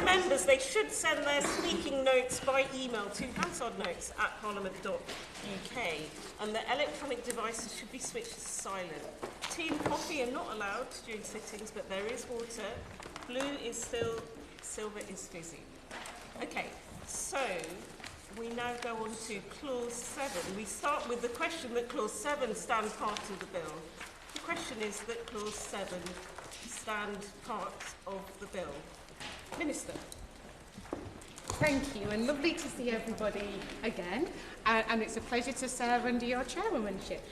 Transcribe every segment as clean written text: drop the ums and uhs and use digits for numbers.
members, they should send their speaking notes by email to hansardnotes@parliament.uk, and the electronic devices should be switched to silent. Tea and coffee are not allowed during sittings, but there is water. Blue is still, silver is fizzy. Okay, so we now go on to Clause 7. We start with the question that Clause 7 stand part of the bill. The question is that Clause 7 stand part of the bill. Minister. Thank you, and lovely to see everybody again, and it's a pleasure to serve under your chairwomanship.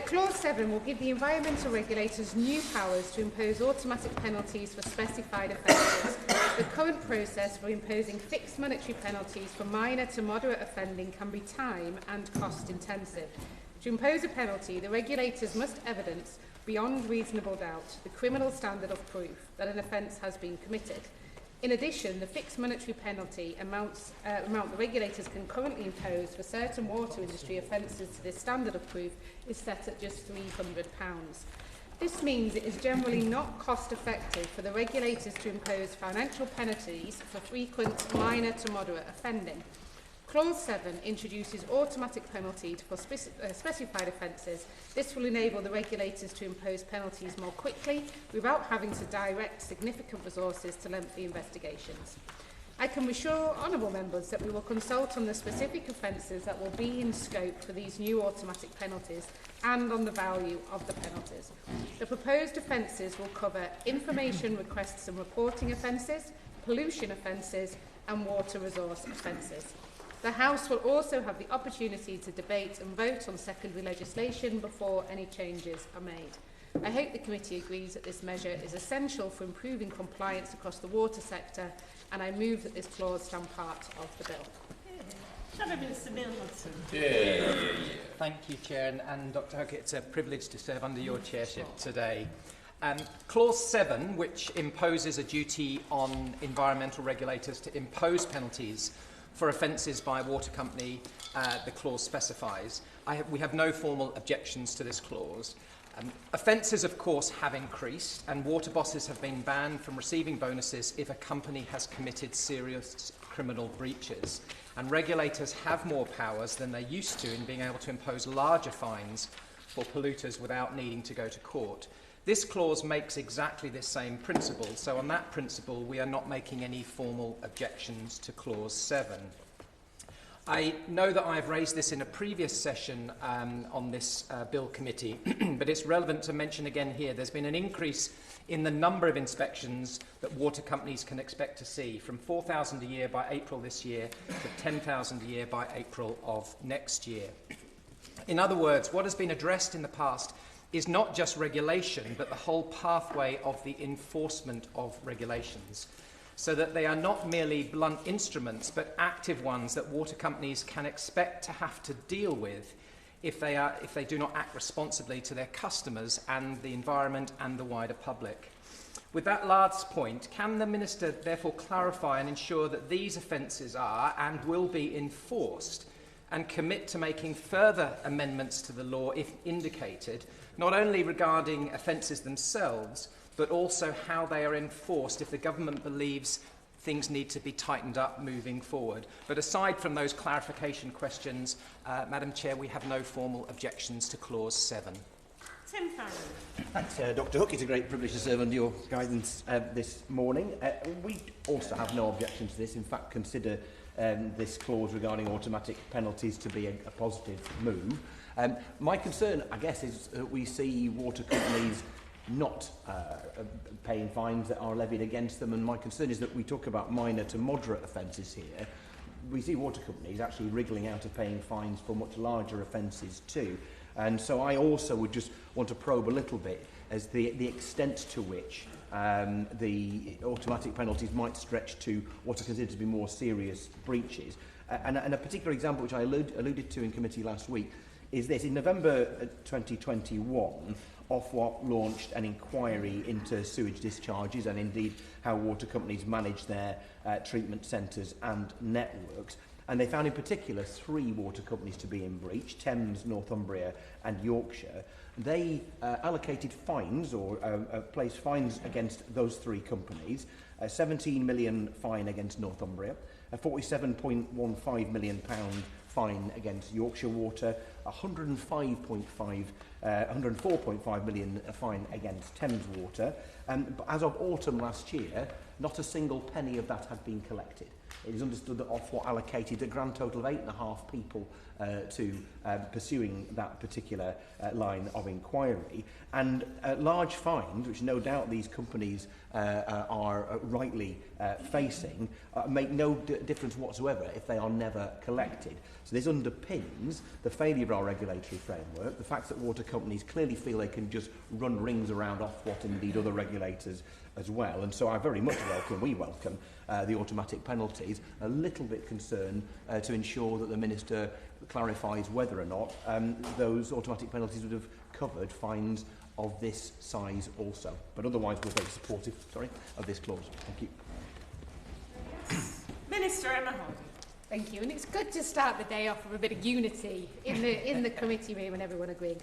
Clause 7 will give the environmental regulators new powers to impose automatic penalties for specified offences. The current process for imposing fixed monetary penalties for minor to moderate offending can be time and cost intensive. To impose a penalty, the regulators must evidence beyond reasonable doubt the criminal standard of proof that an offence has been committed. In addition, the fixed monetary penalty amount the regulators can currently impose for certain water industry offences to this standard of proof is set at just £300. This means it is generally not cost effective for the regulators to impose financial penalties for frequent minor to moderate offending. Clause 7 introduces automatic penalties for specified offences. This will enable the regulators to impose penalties more quickly without having to direct significant resources to lengthy investigations. I can assure honourable members that we will consult on the specific offences that will be in scope for these new automatic penalties and on the value of the penalties. The proposed offences will cover information requests and reporting offences, pollution offences and water resource offences. The House will also have the opportunity to debate and vote on secondary legislation before any changes are made. I hope the committee agrees that this measure is essential for improving compliance across the water sector, and I move that this clause stand part of the bill. Shadow Minister Neil Hudson. Thank you, Chair, and Dr Huckett, it's a privilege to serve under your chairship today. Clause 7, which imposes a duty on environmental regulators to impose penalties for offences by a water company, the clause specifies. We have no formal objections to this clause. Offences, of course, have increased, and water bosses have been banned from receiving bonuses if a company has committed serious criminal breaches. And regulators have more powers than they used to in being able to impose larger fines for polluters without needing to go to court. This clause makes exactly this same principle, so on that principle we are not making any formal objections to Clause 7. I know that I have raised this in a previous session on this Bill committee, but it's relevant to mention again here. There's been an increase in the number of inspections that water companies can expect to see, from 4,000 a year by April this year to 10,000 a year by April of next year. In other words, what has been addressed in the past is not just regulation, but the whole pathway of the enforcement of regulations, so that they are not merely blunt instruments, but active ones that water companies can expect to have to deal with if they do not act responsibly to their customers and the environment and the wider public. With that last point, can the Minister therefore clarify and ensure that these offences are and will be enforced, and commit to making further amendments to the law if indicated, not only regarding offences themselves, but also how they are enforced if the government believes things need to be tightened up moving forward? But aside from those clarification questions, Madam Chair, we have no formal objections to Clause 7. Tim Farron. Thanks, Dr Hook. It's a great privilege to serve under your guidance this morning. We also have no objection to this. In fact, consider this clause regarding automatic penalties to be a positive move. My concern, I guess, is that we see water companies not paying fines that are levied against them, and my concern is that we talk about minor to moderate offences here. We see water companies actually wriggling out of paying fines for much larger offences too, and so I also would just want to probe a little bit as the extent to which the automatic penalties might stretch to what are considered to be more serious breaches. And a particular example which I alluded to in committee last week is this. In November 2021, Ofwat launched an inquiry into sewage discharges and indeed how water companies manage their treatment centres and networks. And they found in particular 3 water companies to be in breach: Thames, Northumbria and Yorkshire. They allocated fines, or placed fines against those 3 companies: a 17 million fine against Northumbria, a £47.15 million fine against Yorkshire Water, a 104.5 million fine against Thames Water. But as of autumn last year, not a single penny of that had been collected. It is understood that Ofwat allocated a grand total of 8.5 people to pursuing that particular line of inquiry. And large fines, which no doubt these companies are rightly facing, make no difference whatsoever if they are never collected. So this underpins the failure of our regulatory framework, the fact that water companies clearly feel they can just run rings around Ofwat and indeed other regulators as well. And so I very much we welcome the automatic penalties, a little bit concerned to ensure that the Minister clarifies whether or not those automatic penalties would have covered fines of this size also. But otherwise we're very supportive of this clause. Thank you. Minister Emma Hardy. Thank you, and it's good to start the day off with a bit of unity in the committee room and everyone agreeing.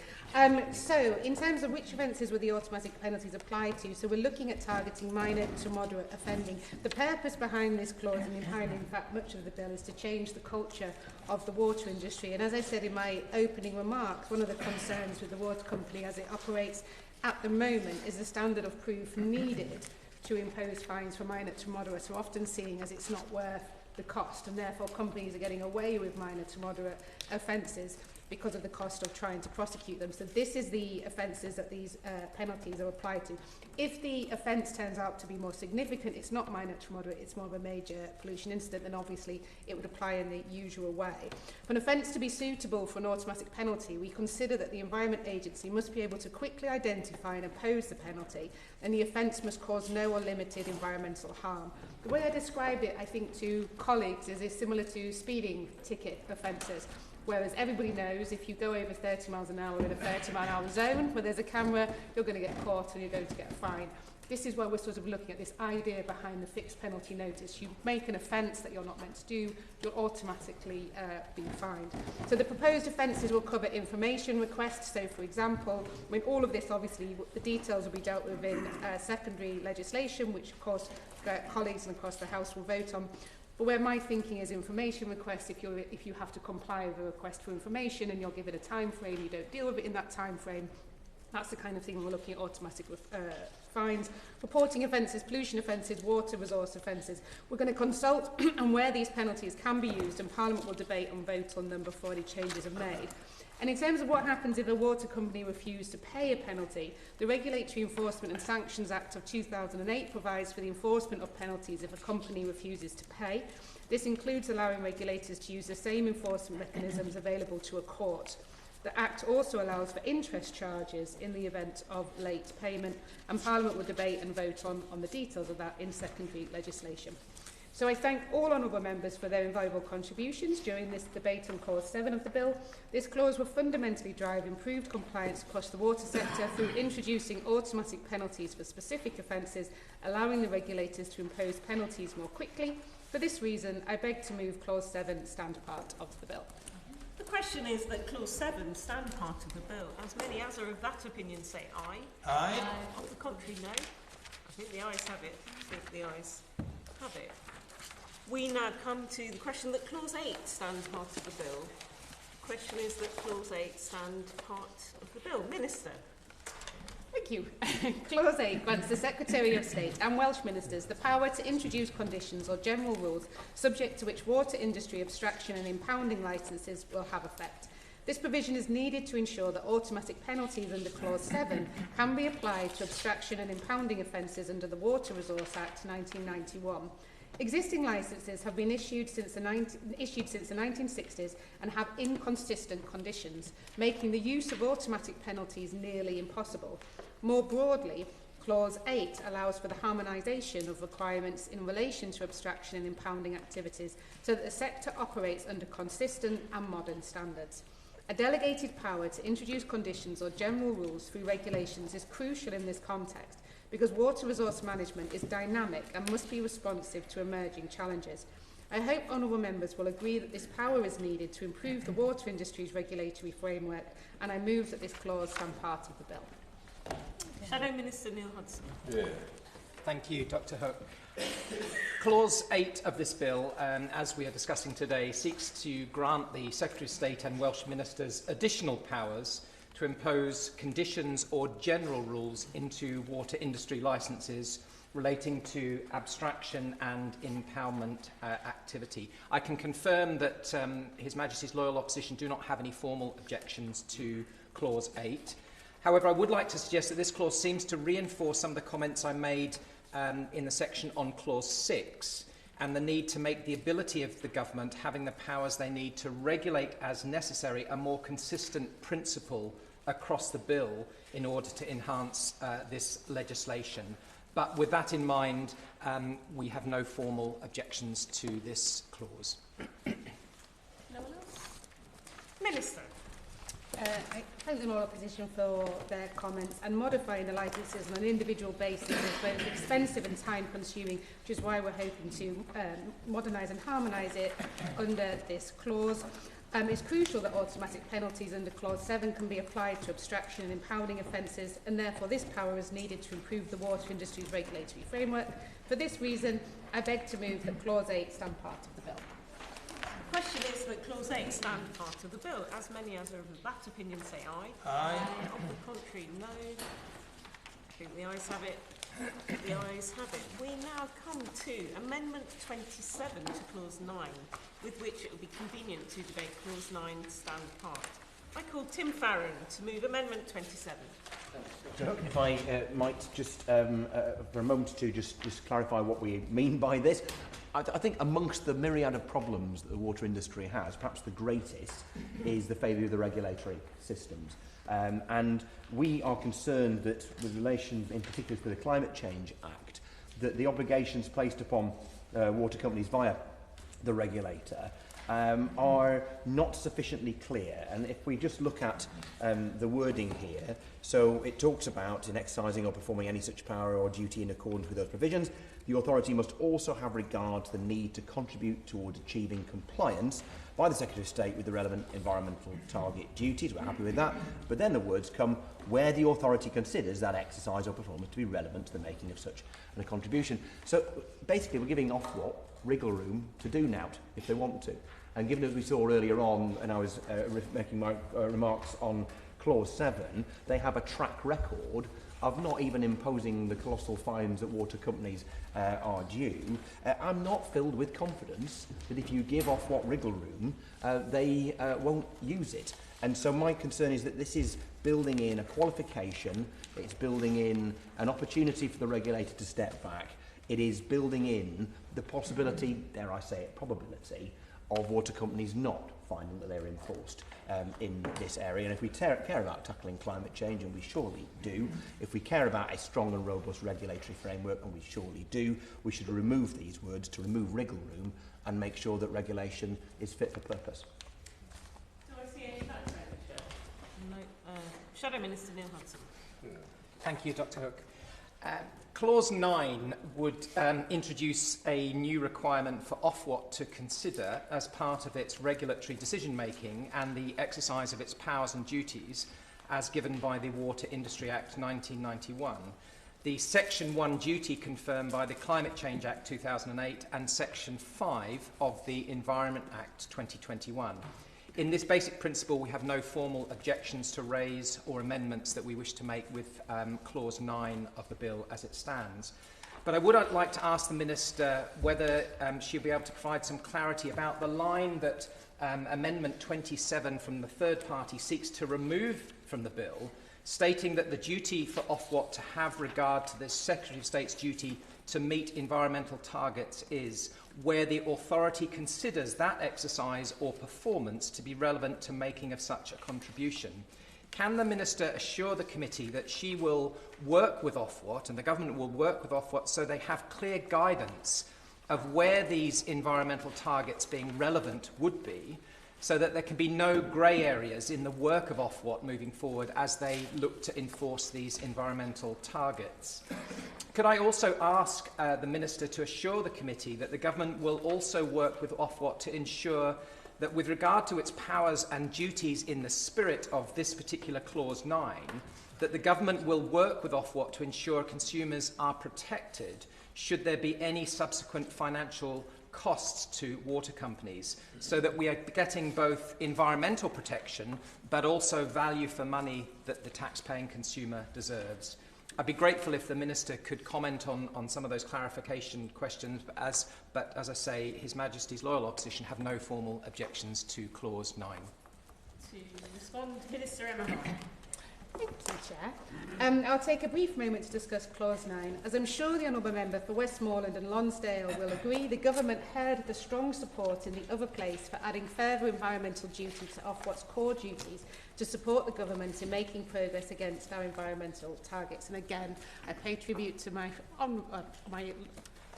So, in terms of which offences were the automatic penalties applied to, so we're looking at targeting minor to moderate offending. The purpose behind this clause, and behind in fact much of the bill, is to change the culture of the water industry. And as I said in my opening remarks, one of the concerns with the water company as it operates at the moment is the standard of proof needed to impose fines for minor to moderate, so often seen as it's not worth the cost, and therefore companies are getting away with minor to moderate offences because of the cost of trying to prosecute them. So this is the offences that these penalties are applied to. If the offence turns out to be more significant, it's not minor to moderate, it's more of a major pollution incident, then obviously it would apply in the usual way. For an offence to be suitable for an automatic penalty, we consider that the Environment Agency must be able to quickly identify and oppose the penalty, and the offence must cause no or limited environmental harm. The way I describe it, I think, to colleagues is similar to speeding ticket offences. Whereas everybody knows if you go over 30 miles an hour in a 30 mile an hour zone where there's a camera, you're going to get caught and you're going to get a fine. This is where we're sort of looking at this idea behind the fixed penalty notice. You make an offence that you're not meant to do, you'll automatically be fined. So the proposed offences will cover information requests. So for example, I mean, all of this obviously, the details will be dealt with in secondary legislation, which of course colleagues and across the House will vote on. But where my thinking is information requests, if you have to comply with a request for information and you're given a time frame, you don't deal with it in that time frame, that's the kind of thing we're looking at automatic fines. Reporting offences, pollution offences, water resource offences. We're going to consult on where these penalties can be used, and Parliament will debate and vote on them before any changes are made. And in terms of what happens if a water company refuses to pay a penalty, the Regulatory Enforcement and Sanctions Act of 2008 provides for the enforcement of penalties if a company refuses to pay. This includes allowing regulators to use the same enforcement mechanisms available to a court. The Act also allows for interest charges in the event of late payment, and Parliament will debate and vote on the details of that in secondary legislation. So I thank all honourable members for their invaluable contributions during this debate on Clause 7 of the bill. This clause will fundamentally drive improved compliance across the water sector through introducing automatic penalties for specific offences, allowing the regulators to impose penalties more quickly. For this reason, I beg to move Clause 7 stand part of the bill. The question is that Clause 7 stand part of the bill. As many as are of that opinion say aye. Aye. Of the contrary, no. I think the ayes have it. I think the ayes have it. We now come to the question that Clause 8 stands part of the bill. The question is that Clause 8 stand part of the bill. Minister. Thank you. Clause 8 grants the Secretary of State and Welsh Ministers the power to introduce conditions or general rules subject to which water industry abstraction and impounding licences will have effect. This provision is needed to ensure that automatic penalties under Clause 7 can be applied to abstraction and impounding offences under the Water Resource Act 1991. Existing licences have been issued since the 1960s and have inconsistent conditions, making the use of automatic penalties nearly impossible. More broadly, Clause 8 allows for the harmonisation of requirements in relation to abstraction and impounding activities so that the sector operates under consistent and modern standards. A delegated power to introduce conditions or general rules through regulations is crucial in this context, because water resource management is dynamic and must be responsive to emerging challenges. I hope honourable members will agree that this power is needed to improve the water industry's regulatory framework, and I move that this clause stand part of the bill. Shadow Minister Neil Hudson. Yeah. Thank you, Dr Hook. Clause 8 of this bill, as we are discussing today, seeks to grant the Secretary of State and Welsh Ministers additional powers to impose conditions or general rules into water industry licences relating to abstraction and impoundment activity. I can confirm that His Majesty's loyal opposition do not have any formal objections to Clause 8. However, I would like to suggest that this clause seems to reinforce some of the comments I made in the section on Clause 6 and the need to make the ability of the government having the powers they need to regulate as necessary a more consistent principle across the bill in order to enhance this legislation. But with that in mind, we have no formal objections to this clause. No one else? Minister. I thank the loyal opposition for their comments, and modifying the licences on an individual basis is both expensive and time consuming, which is why we're hoping to modernise and harmonise it under this clause. It's crucial that automatic penalties under Clause 7 can be applied to abstraction and impounding offences, and therefore this power is needed to improve the water industry's regulatory framework. For this reason, I beg to move that Clause 8 stand part of the bill. The question is that Clause 8 stand part of the bill. As many as are of that opinion say aye. Aye. On the contrary, no. I think the ayes have it. The ayes have it. We now come to Amendment 27 to Clause 9, with which it will be convenient to debate Clause 9 stand part. I call Tim Farron to move Amendment 27. If I might just, for a moment or two, just clarify what we mean by this. I think amongst the myriad of problems that the water industry has, perhaps the greatest is the failure of the regulatory systems. And we are concerned that with relation, in particular to the Climate Change Act, that the obligations placed upon water companies via the regulator are not sufficiently clear. And if we just look at the wording here, so it talks about in exercising or performing any such power or duty in accordance with those provisions, the authority must also have regard to the need to contribute towards achieving compliance by the Secretary of State with the relevant environmental target duties. We're happy with that. But then the words come, where the authority considers that exercise or performance to be relevant to the making of such a contribution. So basically we're giving Ofwat wriggle room to do now if they want to. And given as we saw earlier on, and I was making my remarks on Clause 7, they have a track record of not even imposing the colossal fines that water companies are due. I'm not filled with confidence that if you give Ofwat wriggle room, they won't use it. And so my concern is that this is building in a qualification, it's building in an opportunity for the regulator to step back, it is building in the possibility, dare I say it, probability, of water companies not finding that they're enforced in this area. And if we care about tackling climate change, and we surely do, if we care about a strong and robust regulatory framework, and we surely do, we should remove these words to remove wriggle room and make sure that regulation is fit for purpose. Do I see any background? No. Shadow Minister Neil Hudson. Thank you, Dr Hook. Clause 9 would introduce a new requirement for Ofwat to consider as part of its regulatory decision-making and the exercise of its powers and duties as given by the Water Industry Act 1991. The Section 1 duty confirmed by the Climate Change Act 2008 and Section 5 of the Environment Act 2021. In this basic principle, we have no formal objections to raise or amendments that we wish to make with Clause 9 of the bill as it stands. But I would like to ask the Minister whether she'll be able to provide some clarity about the line that Amendment 27 from the third party seeks to remove from the bill, stating that the duty for Ofwat to have regard to the Secretary of State's duty to meet environmental targets is where the authority considers that exercise or performance to be relevant to making of such a contribution. Can the Minister assure the committee that she will work with Ofwat and the government will work with Ofwat so they have clear guidance of where these environmental targets being relevant would be, so that there can be no grey areas in the work of Ofwat moving forward as they look to enforce these environmental targets. Could I also ask the Minister to assure the committee that the Government will also work with Ofwat to ensure that with regard to its powers and duties in the spirit of this particular Clause 9, that the Government will work with Ofwat to ensure consumers are protected should there be any subsequent financial costs to water companies, so that we are getting both environmental protection but also value for money that the tax-paying consumer deserves. I'd be grateful if the Minister could comment on some of those clarification questions, but as I say, His Majesty's loyal opposition have no formal objections to Clause 9. To respond, Minister Emma Hart. Thank you, Chair. I'll take a brief moment to discuss Clause 9. As I'm sure the Honourable Member for Westmoreland and Lonsdale will agree, the Government heard the strong support in the other place for adding further environmental duty to Ofwat's core duties to support the Government in making progress against our environmental targets. And again, I pay tribute to my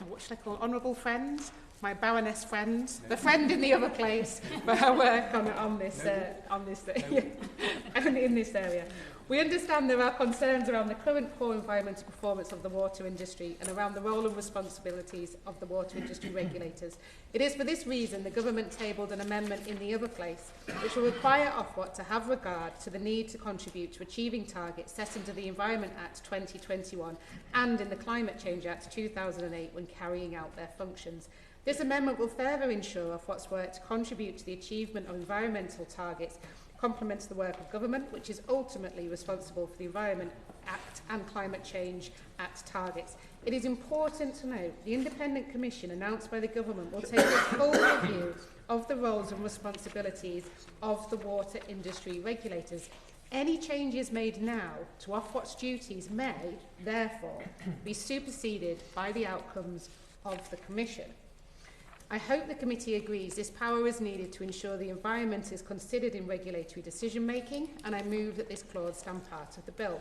what should I call, honourable friends, my Baroness friends, the friend in the other place, for her work on this in this area. We understand there are concerns around the current poor environmental performance of the water industry and around the role and responsibilities of the water industry regulators. It is for this reason the Government tabled an amendment in the other place which will require Ofwat to have regard to the need to contribute to achieving targets set under the Environment Act 2021 and in the Climate Change Act 2008 when carrying out their functions. This amendment will further ensure Ofwat's work to contribute to the achievement of environmental targets complements the work of Government, which is ultimately responsible for the Environment Act and Climate Change Act targets. It is important to note the Independent Commission announced by the Government will take a full review of the roles and responsibilities of the water industry regulators. Any changes made now to Ofwat's duties may, therefore, be superseded by the outcomes of the Commission. I hope the committee agrees this power is needed to ensure the environment is considered in regulatory decision-making, and I move that this clause stand part of the bill.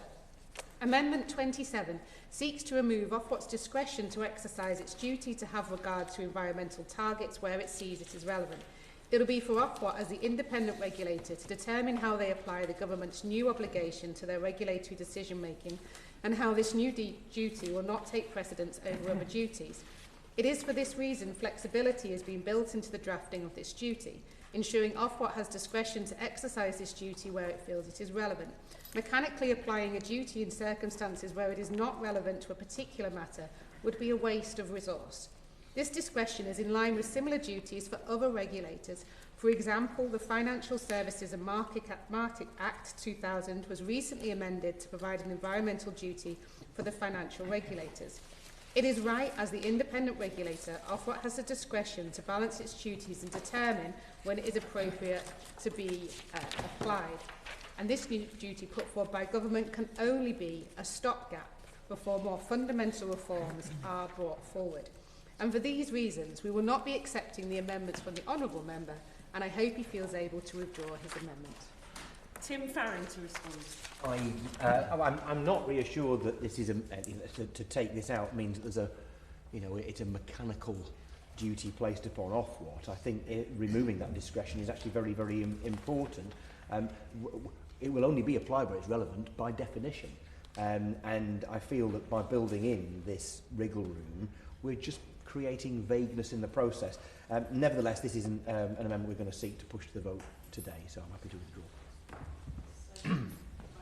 Amendment 27 seeks to remove Ofwat's discretion to exercise its duty to have regard to environmental targets where it sees it is relevant. It will be for Ofwat as the independent regulator to determine how they apply the Government's new obligation to their regulatory decision-making and how this new duty will not take precedence over other duties. It is for this reason flexibility has been built into the drafting of this duty, ensuring Ofwat has discretion to exercise this duty where it feels it is relevant. Mechanically applying a duty in circumstances where it is not relevant to a particular matter would be a waste of resource. This discretion is in line with similar duties for other regulators. For example, the Financial Services and Market Act 2000 was recently amended to provide an environmental duty for the financial regulators. It is right, as the independent regulator, Ofwat has the discretion to balance its duties and determine when it is appropriate to be applied. And this new duty put forward by Government can only be a stopgap before more fundamental reforms are brought forward. And for these reasons, we will not be accepting the amendments from the Honourable Member, and I hope he feels able to withdraw his amendment. Tim Farron to respond. I'm not reassured that this is to take this out means that there's it's a mechanical duty placed upon Ofwat. I think removing that discretion is actually very, very important. It will only be applied where it's relevant by definition. And I feel that by building in this wriggle room, we're just creating vagueness in the process. Nevertheless, this isn't an amendment we're going to seek to push to the vote today, so I'm happy to withdraw.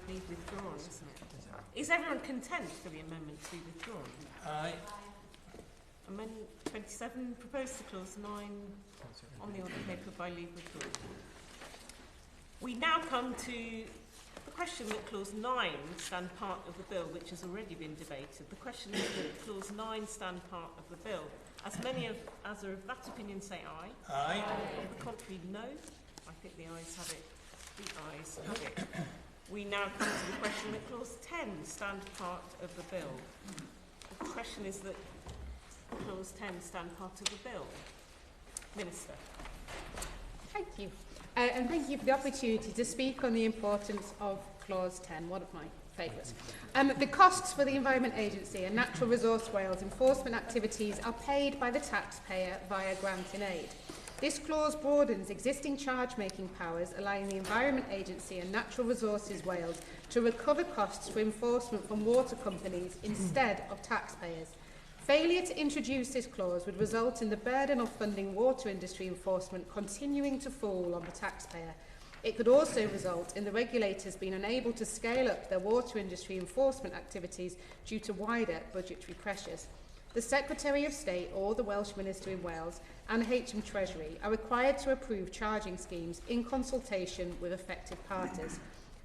Withdrawn, isn't it? Is everyone content for the amendment to be withdrawn? Aye. Amendment 27 proposed to clause 9 on the order paper by leave withdrawn. We now come to the question that clause 9 stand part of the bill, which has already been debated. The question is that clause 9 stand part of the bill. As many as are of that opinion say aye. Aye. On the contrary, no. I think the ayes have it. The ayes have it. We now come to the question that clause 10 stand part of the bill. The question is that clause 10 stand part of the bill. Minister. Thank you. And thank you for the opportunity to speak on the importance of clause 10, one of my favourites. The costs for the Environment Agency and Natural Resource Wales enforcement activities are paid by the taxpayer via grant in aid. This clause broadens existing charge-making powers, allowing the Environment Agency and Natural Resources Wales to recover costs for enforcement from water companies instead of taxpayers. Failure to introduce this clause would result in the burden of funding water industry enforcement continuing to fall on the taxpayer. It could also result in the regulators being unable to scale up their water industry enforcement activities due to wider budgetary pressures. The Secretary of State or the Welsh Minister in Wales and HM Treasury are required to approve charging schemes in consultation with affected parties.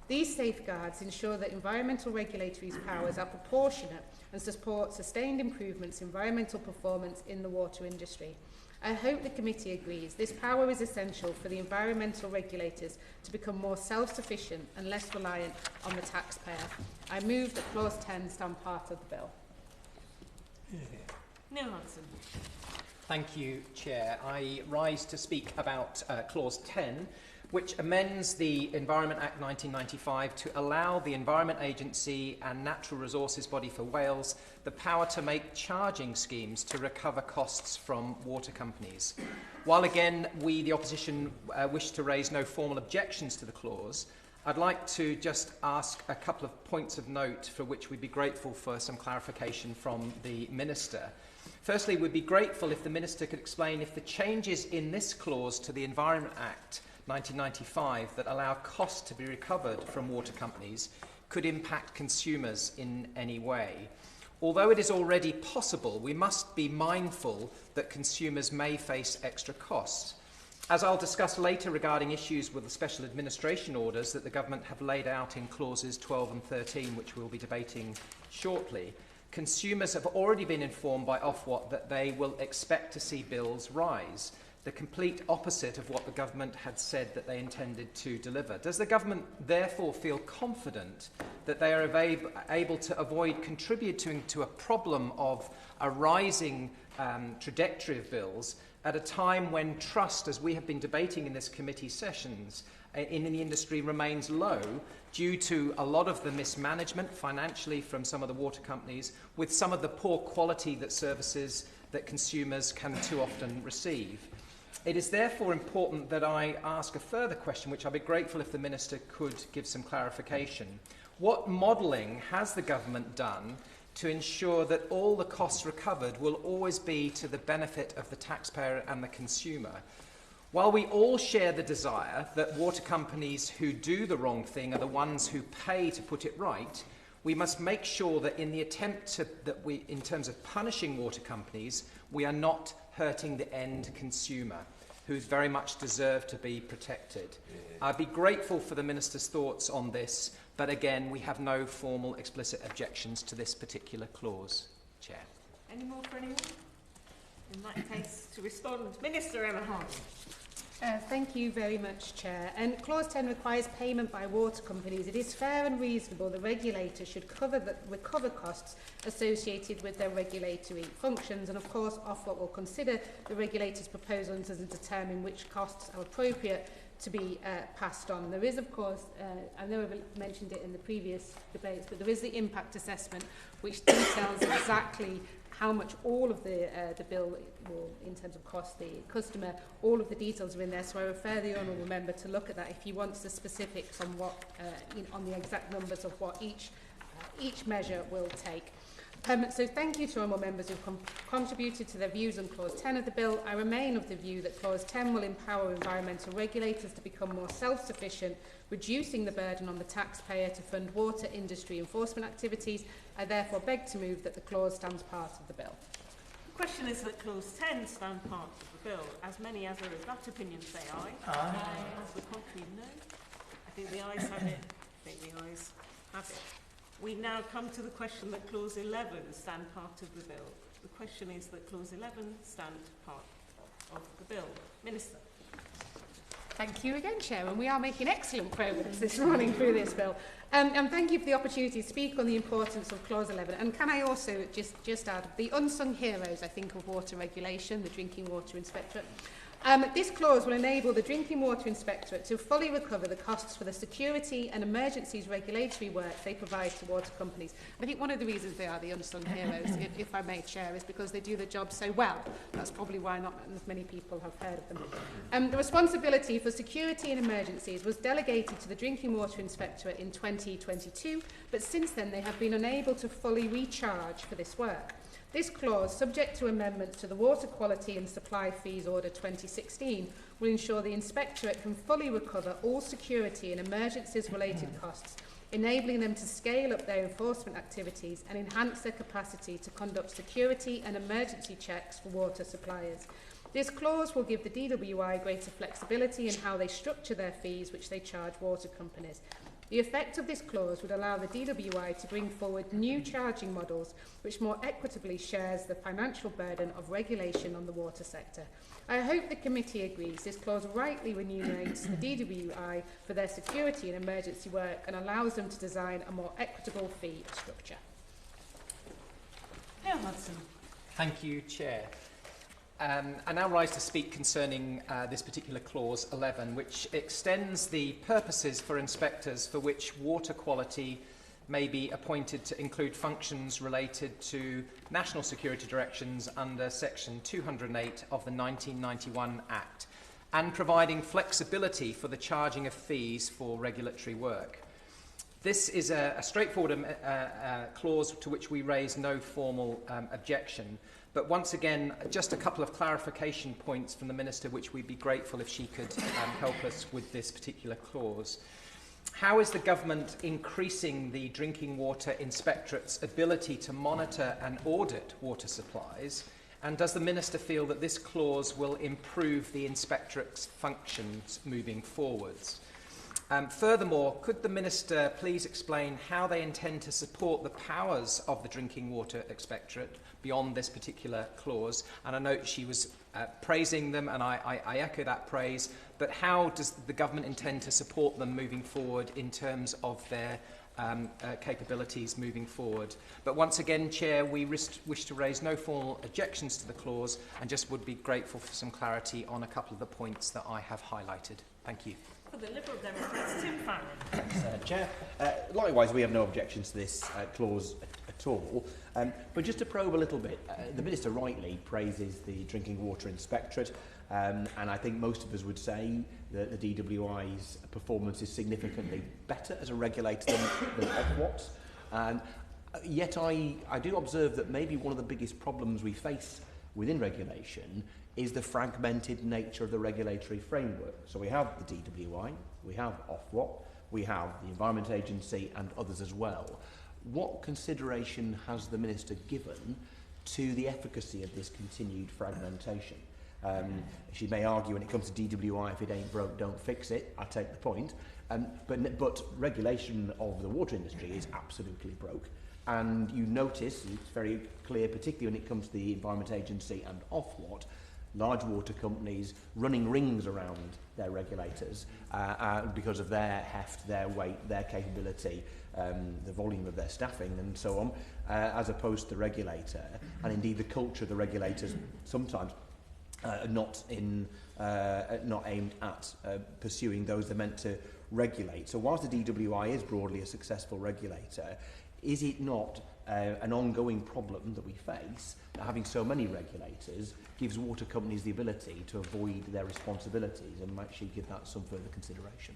These safeguards ensure that environmental regulatory powers are proportionate and support sustained improvements in environmental performance in the water industry. I hope the committee agrees this power is essential for the environmental regulators to become more self-sufficient and less reliant on the taxpayer. I move that clause 10 stand part of the bill. Neil Hudson. Thank you, Chair. I rise to speak about clause 10, which amends the Environment Act 1995 to allow the Environment Agency and Natural Resources Body for Wales the power to make charging schemes to recover costs from water companies. While again we, the opposition, wish to raise no formal objections to the clause, I'd like to just ask a couple of points of note for which we'd be grateful for some clarification from the Minister. Firstly, we'd be grateful if the Minister could explain if the changes in this clause to the Environment Act 1995 that allow costs to be recovered from water companies could impact consumers in any way. Although it is already possible, we must be mindful that consumers may face extra costs. As I'll discuss later regarding issues with the special administration orders that the government have laid out in clauses 12 and 13, which we'll be debating shortly, consumers have already been informed by Ofwat that they will expect to see bills rise, the complete opposite of what the government had said that they intended to deliver. Does the government therefore feel confident that they are able to avoid contributing to a problem of a rising trajectory of bills at a time when trust, as we have been debating in this committee sessions, in the industry remains low due to a lot of the mismanagement financially from some of the water companies, with some of the poor quality that services that consumers can too often receive? It is therefore important that I ask a further question, which I'd be grateful if the Minister could give some clarification. What modelling has the government done to ensure that all the costs recovered will always be to the benefit of the taxpayer and the consumer? While we all share the desire that water companies who do the wrong thing are the ones who pay to put it right, we must make sure that in the attempt in terms of punishing water companies, we are not hurting the end consumer, who very much deserve to be protected. I'd be grateful for the Minister's thoughts on this, but again, we have no formal explicit objections to this particular clause. Chair. Any more for anyone? In that case, to respond, Minister Emma Harding. Thank you very much, Chair. And Clause 10 requires payment by water companies. It is fair and reasonable the regulator should recover costs associated with their regulatory functions, and of course Ofwat will consider the regulator's proposals and determine which costs are appropriate to be passed on. There is, of course, I know I've mentioned it in the previous debates, but there is the impact assessment which details exactly how much all of the bill will, in terms of cost, the customer, all of the details are in there. So I refer the honourable member to look at that if he wants the specifics on what, on the exact numbers of what each measure will take. So thank you to honourable members who have contributed to their views on Clause 10 of the bill. I remain of the view that Clause 10 will empower environmental regulators to become more self-sufficient, reducing the burden on the taxpayer to fund water industry enforcement activities. I therefore beg to move that the clause stands part of the bill. The question is that Clause 10 stand part of the bill. As many as are of that opinion say aye. Aye. As the contrary, no. I think the ayes have it. I think the ayes have it. We now come to the question that Clause 11 stand part of the bill. The question is that Clause 11 stand part of the bill. Minister. Thank you again, Chair, and we are making excellent progress this morning through this bill. And thank you for the opportunity to speak on the importance of Clause 11. And can I also just add, the unsung heroes, I think, of water regulation, the Drinking Water Inspectorate, This clause will enable the Drinking Water Inspectorate to fully recover the costs for the security and emergencies regulatory work they provide to water companies. I think one of the reasons they are the unsung heroes, if I may, Chair, is because they do the job so well. That's probably why not as many people have heard of them. The responsibility for security and emergencies was delegated to the Drinking Water Inspectorate in 2022, but since then they have been unable to fully recharge for this work. This clause, subject to amendments to the Water Quality and Supply Fees Order 2016, will ensure the Inspectorate can fully recover all security and emergencies-related costs, enabling them to scale up their enforcement activities and enhance their capacity to conduct security and emergency checks for water suppliers. This clause will give the DWI greater flexibility in how they structure their fees which they charge water companies. The effect of this clause would allow the DWI to bring forward new charging models which more equitably shares the financial burden of regulation on the water sector. I hope the committee agrees this clause rightly remunerates the DWI for their security and emergency work and allows them to design a more equitable fee structure. Hale Hudson. Thank you, Chair. I now rise to speak concerning this particular clause 11, which extends the purposes for inspectors for which water quality may be appointed to include functions related to national security directions under section 208 of the 1991 Act, and providing flexibility for the charging of fees for regulatory work. This is a straightforward clause to which we raise no formal objection. But once again, just a couple of clarification points from the Minister, which we'd be grateful if she could help us with this particular clause. How is the government increasing the Drinking Water Inspectorate's ability to monitor and audit water supplies? And does the Minister feel that this clause will improve the Inspectorate's functions moving forwards? Furthermore, could the Minister please explain how they intend to support the powers of the Drinking Water Inspectorate beyond this particular clause? And I note she was praising them, and I echo that praise, but how does the government intend to support them moving forward in terms of their capabilities moving forward? But once again, Chair, we wish to raise no formal objections to the clause and just would be grateful for some clarity on a couple of the points that I have highlighted. Thank you. For the Liberal Democrats, Tim Farron. Thanks, Chair. Likewise, we have no objections to this clause at all. But just to probe a little bit, the Minister rightly praises the Drinking Water Inspectorate, and I think most of us would say that the DWI's performance is significantly better as a regulator than Ofwat's. Yet I do observe that maybe one of the biggest problems we face within regulation is the fragmented nature of the regulatory framework. So we have the DWI, we have Ofwat, we have the Environment Agency and others as well. What consideration has the Minister given to the efficacy of this continued fragmentation? She may argue when it comes to DWI, if it ain't broke, don't fix it. I take the point. But regulation of the water industry is absolutely broke. And you notice, it's very clear, particularly when it comes to the Environment Agency and Ofwat, large water companies running rings around their regulators because of their heft, their weight, their capability, the volume of their staffing and so on, as opposed to the regulator, and indeed the culture of the regulators sometimes not aimed at pursuing those they're meant to regulate. So whilst the DWI is broadly a successful regulator, is it not an ongoing problem that we face that having so many regulators gives water companies the ability to avoid their responsibilities, and might she give that some further consideration?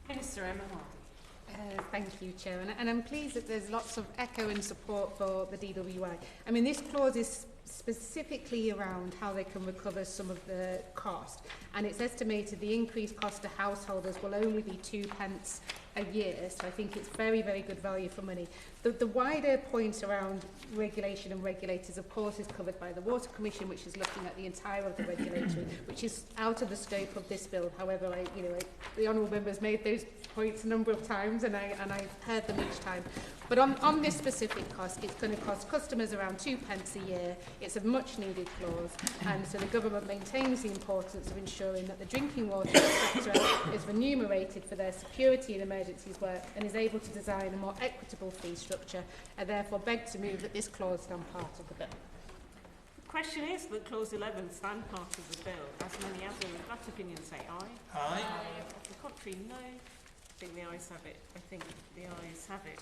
Minister Emma Hardy. Thank you, Chair. And I'm pleased that there's lots of echo and support for the DWI. I mean, this clause is specifically around how they can recover some of the cost, and it's estimated the increased cost to householders will only be 2 pence a year, so I think it's very, very good value for money. The wider point around regulation and regulators, of course, is covered by the Water Commission, which is looking at the entire of the regulatory, which is out of the scope of this bill. However, the honourable members made those points a number of times, and I've heard them each time. But on this specific cost, it's going to cost customers around 2 pence a year. It's a much needed clause, and so the government maintains the importance of ensuring that the Drinking Water Inspectorate is remunerated for their security and emergencies work and is able to design a more equitable fee structure. I therefore beg to move that this clause stand part of the bill. Question is that Clause 11 stand part of the bill, as many others. That opinion say aye. Aye. Of the contrary, no. I think the ayes have it. I think the ayes have it.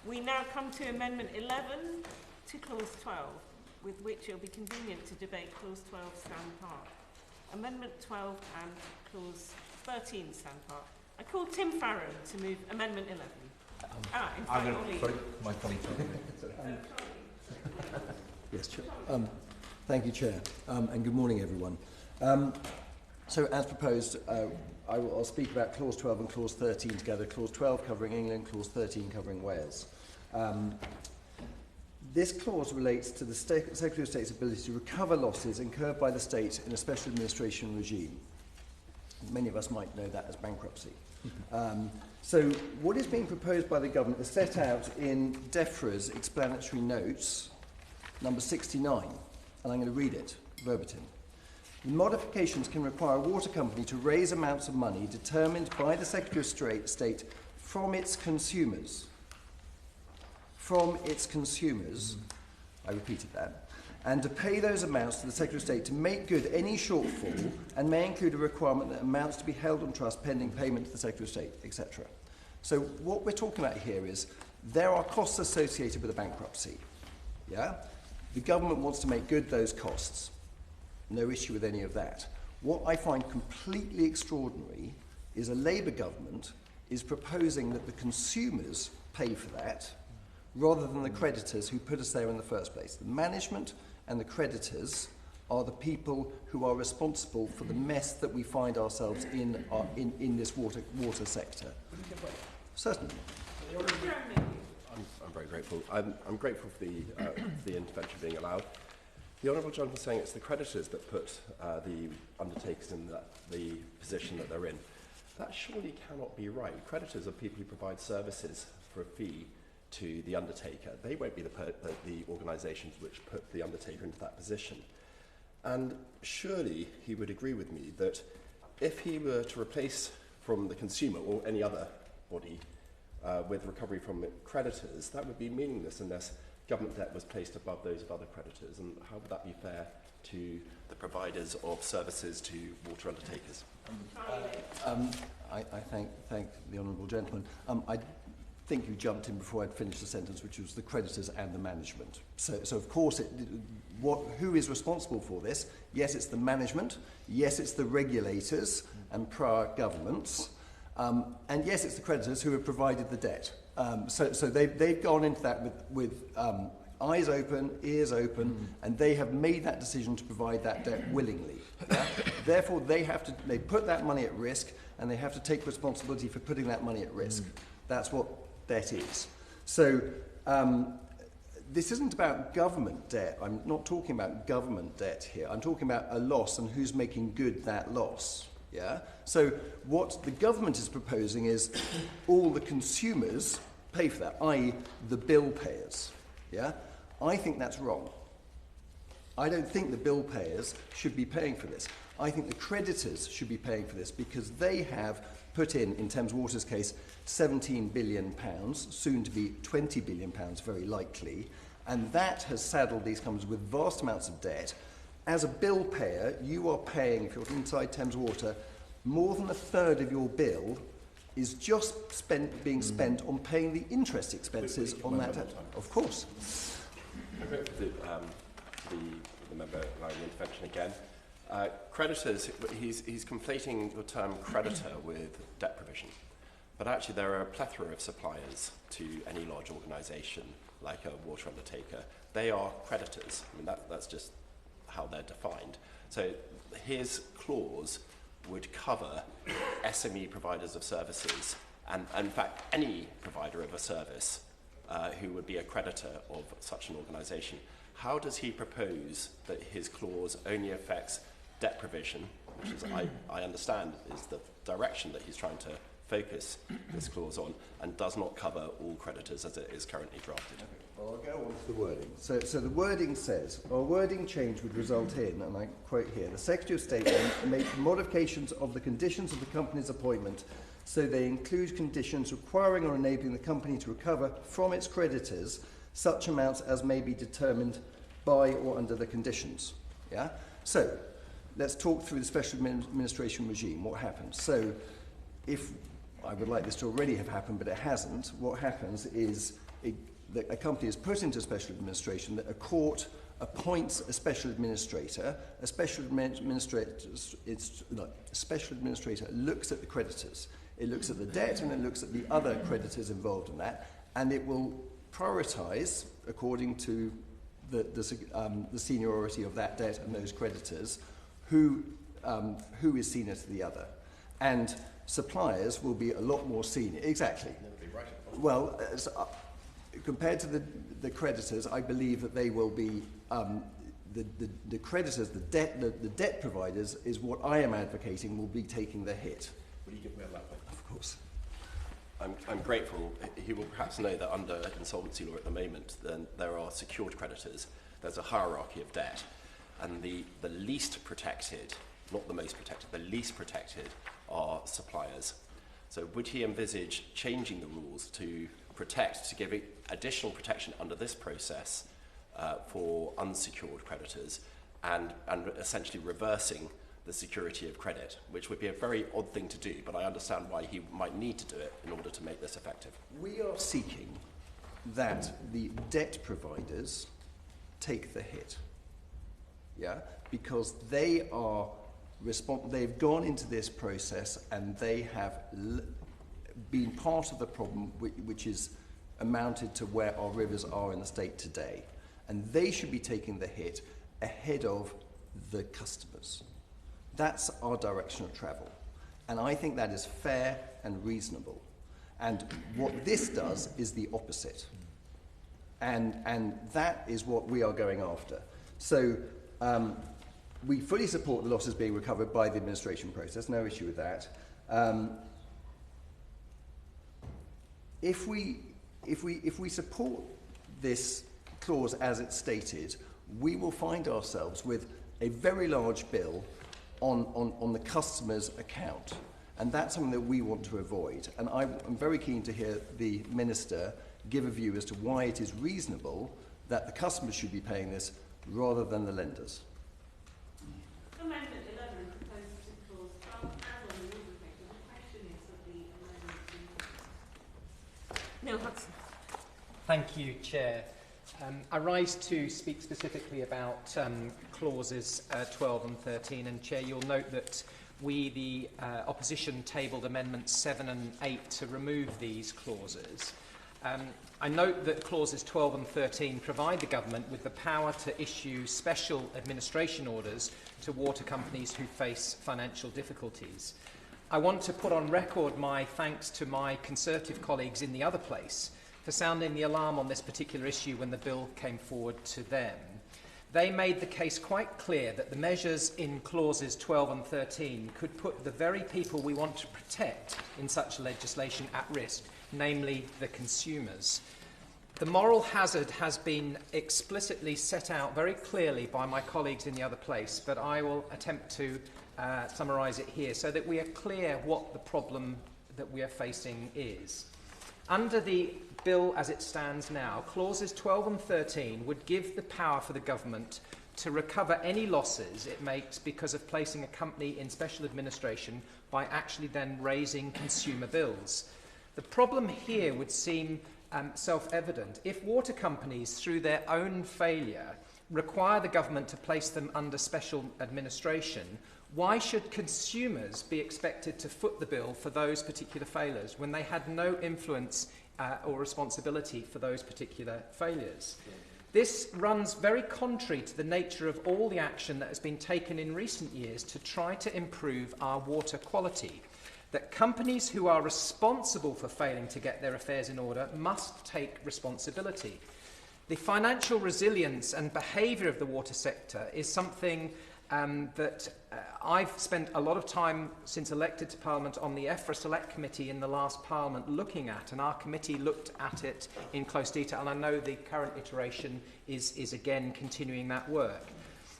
We now come to Amendment 11 to Clause 12, with which it will be convenient to debate Clause 12 stand part. Amendment 12 and Clause 13 stand part. I call Tim Farron to move Amendment 11. In fact, Ollie. Sorry, my colleague. Yes, Chair. Thank you, Chair, and good morning, everyone. So, as proposed, I'll speak about Clause 12 and Clause 13 together. Clause 12 covering England, Clause 13 covering Wales. This clause relates to the Secretary of State's ability to recover losses incurred by the state in a special administration regime. Many of us might know that as bankruptcy. So what is being proposed by the government is set out in DEFRA's explanatory notes, number 69, and I'm going to read it verbatim. The modifications can require a water company to raise amounts of money determined by the Secretary of State from its consumers. From its consumers, I repeated that, and to pay those amounts to the Secretary of State to make good any shortfall, and may include a requirement that amounts to be held on trust pending payment to the Secretary of State, etc. So what we're talking about here is there are costs associated with a bankruptcy. Yeah? The government wants to make good those costs. No issue with any of that. What I find completely extraordinary is a Labour government is proposing that the consumers pay for that rather than the creditors who put us there in the first place. The management and the creditors are the people who are responsible for the mess that we find ourselves in this water sector. Certainly. I'm very grateful. I'm grateful for the intervention being allowed. The Honourable Gentleman saying it's the creditors that put the undertakers in the position that they're in. That surely cannot be right. Creditors are people who provide services for a fee to the undertaker. They won't be the organisations which put the undertaker into that position. And surely he would agree with me that if he were to replace from the consumer or any other body with recovery from creditors, that would be meaningless unless government debt was placed above those of other creditors. And how would that be fair to the providers of services to water undertakers? I thank the Honourable Gentleman. I think you jumped in before I'd finished the sentence, which was the creditors and the management. So of course, who is responsible for this? Yes, it's the management. Yes, it's the regulators and prior governments. And yes, it's the creditors who have provided the debt. So they've gone into that with eyes open, ears open, and they have made that decision to provide that debt willingly. Yeah? Therefore, they put that money at risk, and they have to take responsibility for putting that money at risk. That's what debt is. So this isn't about government debt. I'm not talking about government debt here. I'm talking about a loss and who's making good that loss. Yeah? So what the government is proposing is all the consumers pay for that, i.e. the bill payers. Yeah? I think that's wrong. I don't think the bill payers should be paying for this. I think the creditors should be paying for this because they have put in Thames Water's case, £17 billion, soon to be £20 billion, very likely, and that has saddled these companies with vast amounts of debt. As a bill payer, you are paying, if you're inside Thames Water, more than a third of your bill is just being spent on paying the interest expenses on that debt. Of course. I agree with the member allowing the intervention again. Creditors, he's conflating the term creditor with debt provision. But actually there are a plethora of suppliers to any large organisation like a water undertaker. They are creditors. I mean, that's just how they're defined. So his clause would cover SME providers of services and in fact any provider of a service who would be a creditor of such an organisation. How does he propose that his clause only affects debt provision, which is, I understand is the direction that he's trying to focus this clause on, and does not cover all creditors as it is currently drafted? Well, I'll go on to the wording. So the wording says, our wording change would result in, and I quote here, the Secretary of State may make modifications of the conditions of the company's appointment so they include conditions requiring or enabling the company to recover from its creditors such amounts as may be determined by or under the conditions. Yeah? So, let's talk through the special administration regime. What happens? So, if I would like this to already have happened, but it hasn't, what happens is that a company is put into special administration, that a court appoints a special administrator. A special administrator looks at the creditors. It looks at the debt and it looks at the other creditors involved in that, and it will prioritise according to the seniority of that debt and those creditors, who is senior to the other. And suppliers will be a lot more senior. Exactly. Well, compared to the creditors, I believe that they will be the creditors, the debt providers, is what I am advocating will be taking the hit. Will you give me a that point? Of course. I'm grateful. He will perhaps know that under insolvency law at the moment, then there are secured creditors. There's a hierarchy of debt, and the least protected, not the most protected, the least protected are suppliers. So would he envisage changing the rules to give additional protection under this process for unsecured creditors, and essentially reversing the security of credit, which would be a very odd thing to do, but I understand why he might need to do it in order to make this effective. We are seeking that the debt providers take the hit, yeah, because they are they've gone into this process and they have been part of the problem, which is amounted to where our rivers are in the state today, and they should be taking the hit ahead of the customers. That's our direction of travel, and I think that is fair and reasonable. And what this does is the opposite, and that is what we are going after. So we fully support the losses being recovered by the administration process, no issue with that. If we support this clause as it's stated, we will find ourselves with a very large bill on the customer's account, and that's something that we want to avoid. And I'm very keen to hear the Minister give a view as to why it is reasonable that the customers should be paying this rather than the lenders. Amendment 11 proposes to clause 12 as on the rules effect. The question is that the amendment. Neil Hudson. Thank you, Chair. I rise to speak specifically about clauses 12 and 13, and Chair, you'll note that we, the opposition, tabled amendments 7 and 8 to remove these clauses. I note that clauses 12 and 13 provide the government with the power to issue special administration orders to water companies who face financial difficulties. I want to put on record my thanks to my Conservative colleagues in the other place for sounding the alarm on this particular issue when the bill came forward to them. They made the case quite clear that the measures in clauses 12 and 13 could put the very people we want to protect in such legislation at risk, namely the consumers. The moral hazard has been explicitly set out very clearly by my colleagues in the other place, but I will attempt to summarise it here so that we are clear what the problem that we are facing is. Under the bill as it stands now, clauses 12 and 13 would give the power for the government to recover any losses it makes because of placing a company in special administration by actually then raising consumer bills. The problem here would seem self-evident. If water companies, through their own failure, require the government to place them under special administration, why should consumers be expected to foot the bill for those particular failures when they had no influence or responsibility for those particular failures? This runs very contrary to the nature of all the action that has been taken in recent years to try to improve our water quality. That companies who are responsible for failing to get their affairs in order must take responsibility. The financial resilience and behaviour of the water sector is something that I've spent a lot of time since elected to Parliament on the EFRA Select Committee in the last Parliament looking at, and our committee looked at it in close detail, and I know the current iteration is again continuing that work.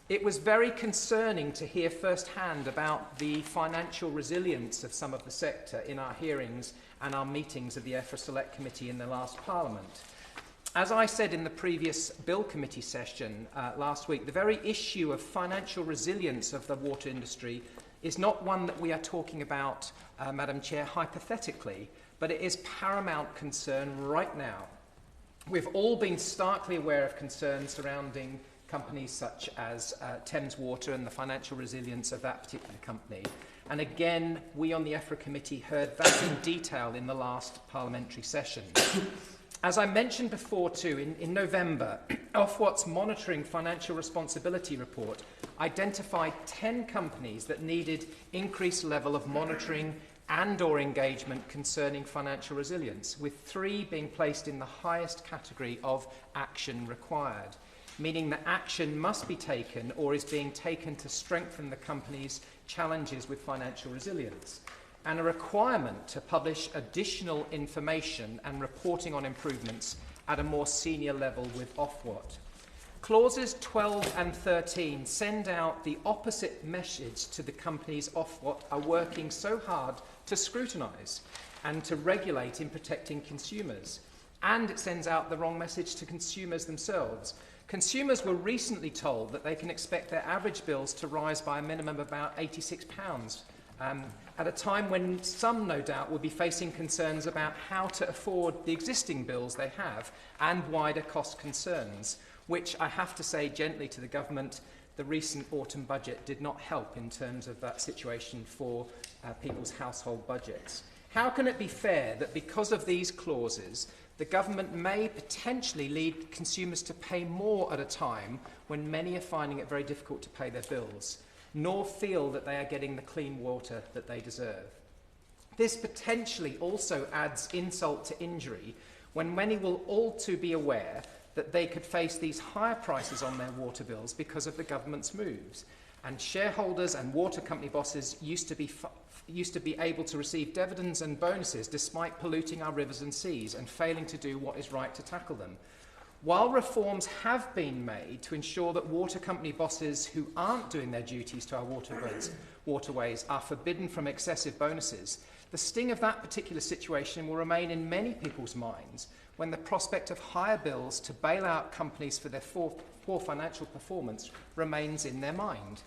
It was very concerning to hear firsthand about the financial resilience of some of the sector in our hearings and our meetings of the EFRA Select Committee in the last Parliament. As I said in the previous Bill Committee session last week, the very issue of financial resilience of the water industry is not one that we are talking about, Madam Chair, hypothetically, but it is paramount concern right now. We've all been starkly aware of concerns surrounding companies such as Thames Water and the financial resilience of that particular company. And again, we on the EFRA Committee heard that in detail in the last parliamentary session. As I mentioned before too, in November, Ofwat's Monitoring Financial Responsibility report identified 10 companies that needed increased level of monitoring and/or engagement concerning financial resilience, with 3 being placed in the highest category of action required, meaning that action must be taken or is being taken to strengthen the company's challenges with financial resilience, and a requirement to publish additional information and reporting on improvements at a more senior level with Ofwat. Clauses 12 and 13 send out the opposite message to the companies Ofwat are working so hard to scrutinise and to regulate in protecting consumers. And it sends out the wrong message to consumers themselves. Consumers were recently told that they can expect their average bills to rise by a minimum of about £86, at a time when some, no doubt, will be facing concerns about how to afford the existing bills they have and wider cost concerns, which I have to say gently to the government, the recent autumn budget did not help in terms of that situation for people's household budgets. How can it be fair that because of these clauses, the government may potentially lead consumers to pay more at a time when many are finding it very difficult to pay their bills, nor feel that they are getting the clean water that they deserve? This potentially also adds insult to injury when many will all too be aware that they could face these higher prices on their water bills because of the government's moves. And shareholders and water company bosses used to be able to receive dividends and bonuses despite polluting our rivers and seas and failing to do what is right to tackle them. While reforms have been made to ensure that water company bosses who aren't doing their duties to our waterways are forbidden from excessive bonuses, the sting of that particular situation will remain in many people's minds when the prospect of higher bills to bail out companies for their poor financial performance remains in their mind.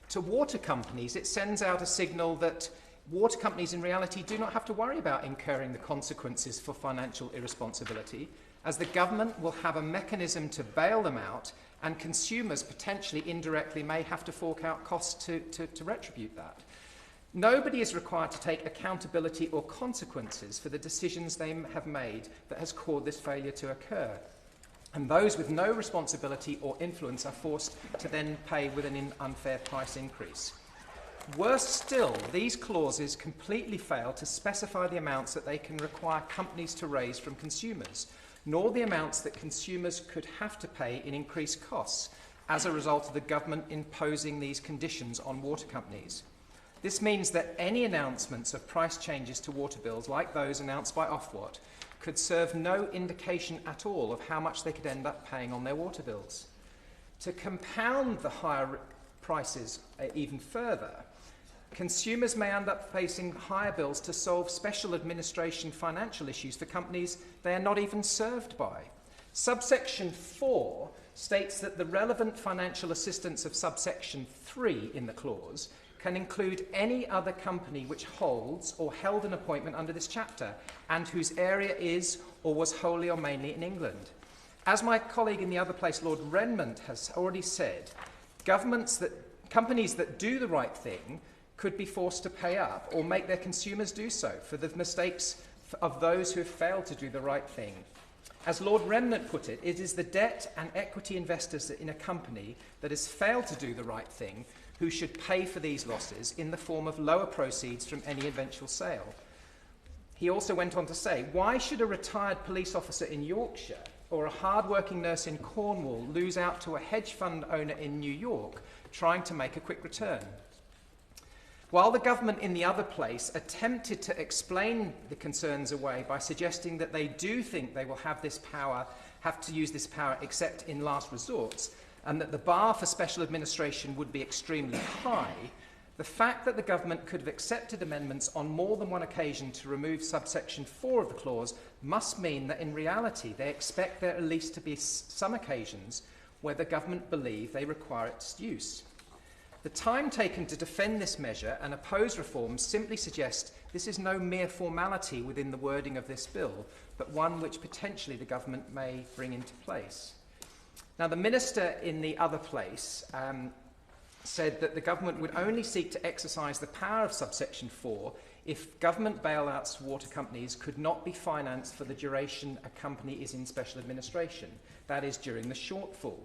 To water companies, it sends out a signal that water companies in reality do not have to worry about incurring the consequences for financial irresponsibility, as the government will have a mechanism to bail them out, and consumers potentially indirectly may have to fork out costs to retribute that. Nobody is required to take accountability or consequences for the decisions they have made that has caused this failure to occur. And those with no responsibility or influence are forced to then pay with an unfair price increase. Worse still, these clauses completely fail to specify the amounts that they can require companies to raise from consumers, nor the amounts that consumers could have to pay in increased costs as a result of the government imposing these conditions on water companies. This means that any announcements of price changes to water bills, like those announced by Ofwat, could serve no indication at all of how much they could end up paying on their water bills. To compound the higher prices even further, consumers may end up facing higher bills to solve special administration financial issues for companies they are not even served by. Subsection 4 states that the relevant financial assistance of subsection 3 in the clause can include any other company which holds or held an appointment under this chapter and whose area is or was wholly or mainly in England. As my colleague in the other place, Lord Renmond, has already said, companies that do the right thing could be forced to pay up or make their consumers do so for the mistakes of those who have failed to do the right thing. As Lord Remnant put it, it is the debt and equity investors in a company that has failed to do the right thing who should pay for these losses in the form of lower proceeds from any eventual sale. He also went on to say, why should a retired police officer in Yorkshire or a hard-working nurse in Cornwall lose out to a hedge fund owner in New York trying to make a quick return? While the government in the other place attempted to explain the concerns away by suggesting that they do think they will have to use this power except in last resorts, and that the bar for special administration would be extremely high, The fact that the government could have accepted amendments on more than one occasion to remove subsection 4 of the clause must mean that in reality they expect there at least to be some occasions where the government believe they require its use. The time taken to defend this measure and oppose reforms simply suggests this is no mere formality within the wording of this bill, but one which potentially the government may bring into place. Now, the minister in the other place said that the government would only seek to exercise the power of subsection 4 if government bailouts to water companies could not be financed for the duration a company is in special administration, that is, during the shortfall.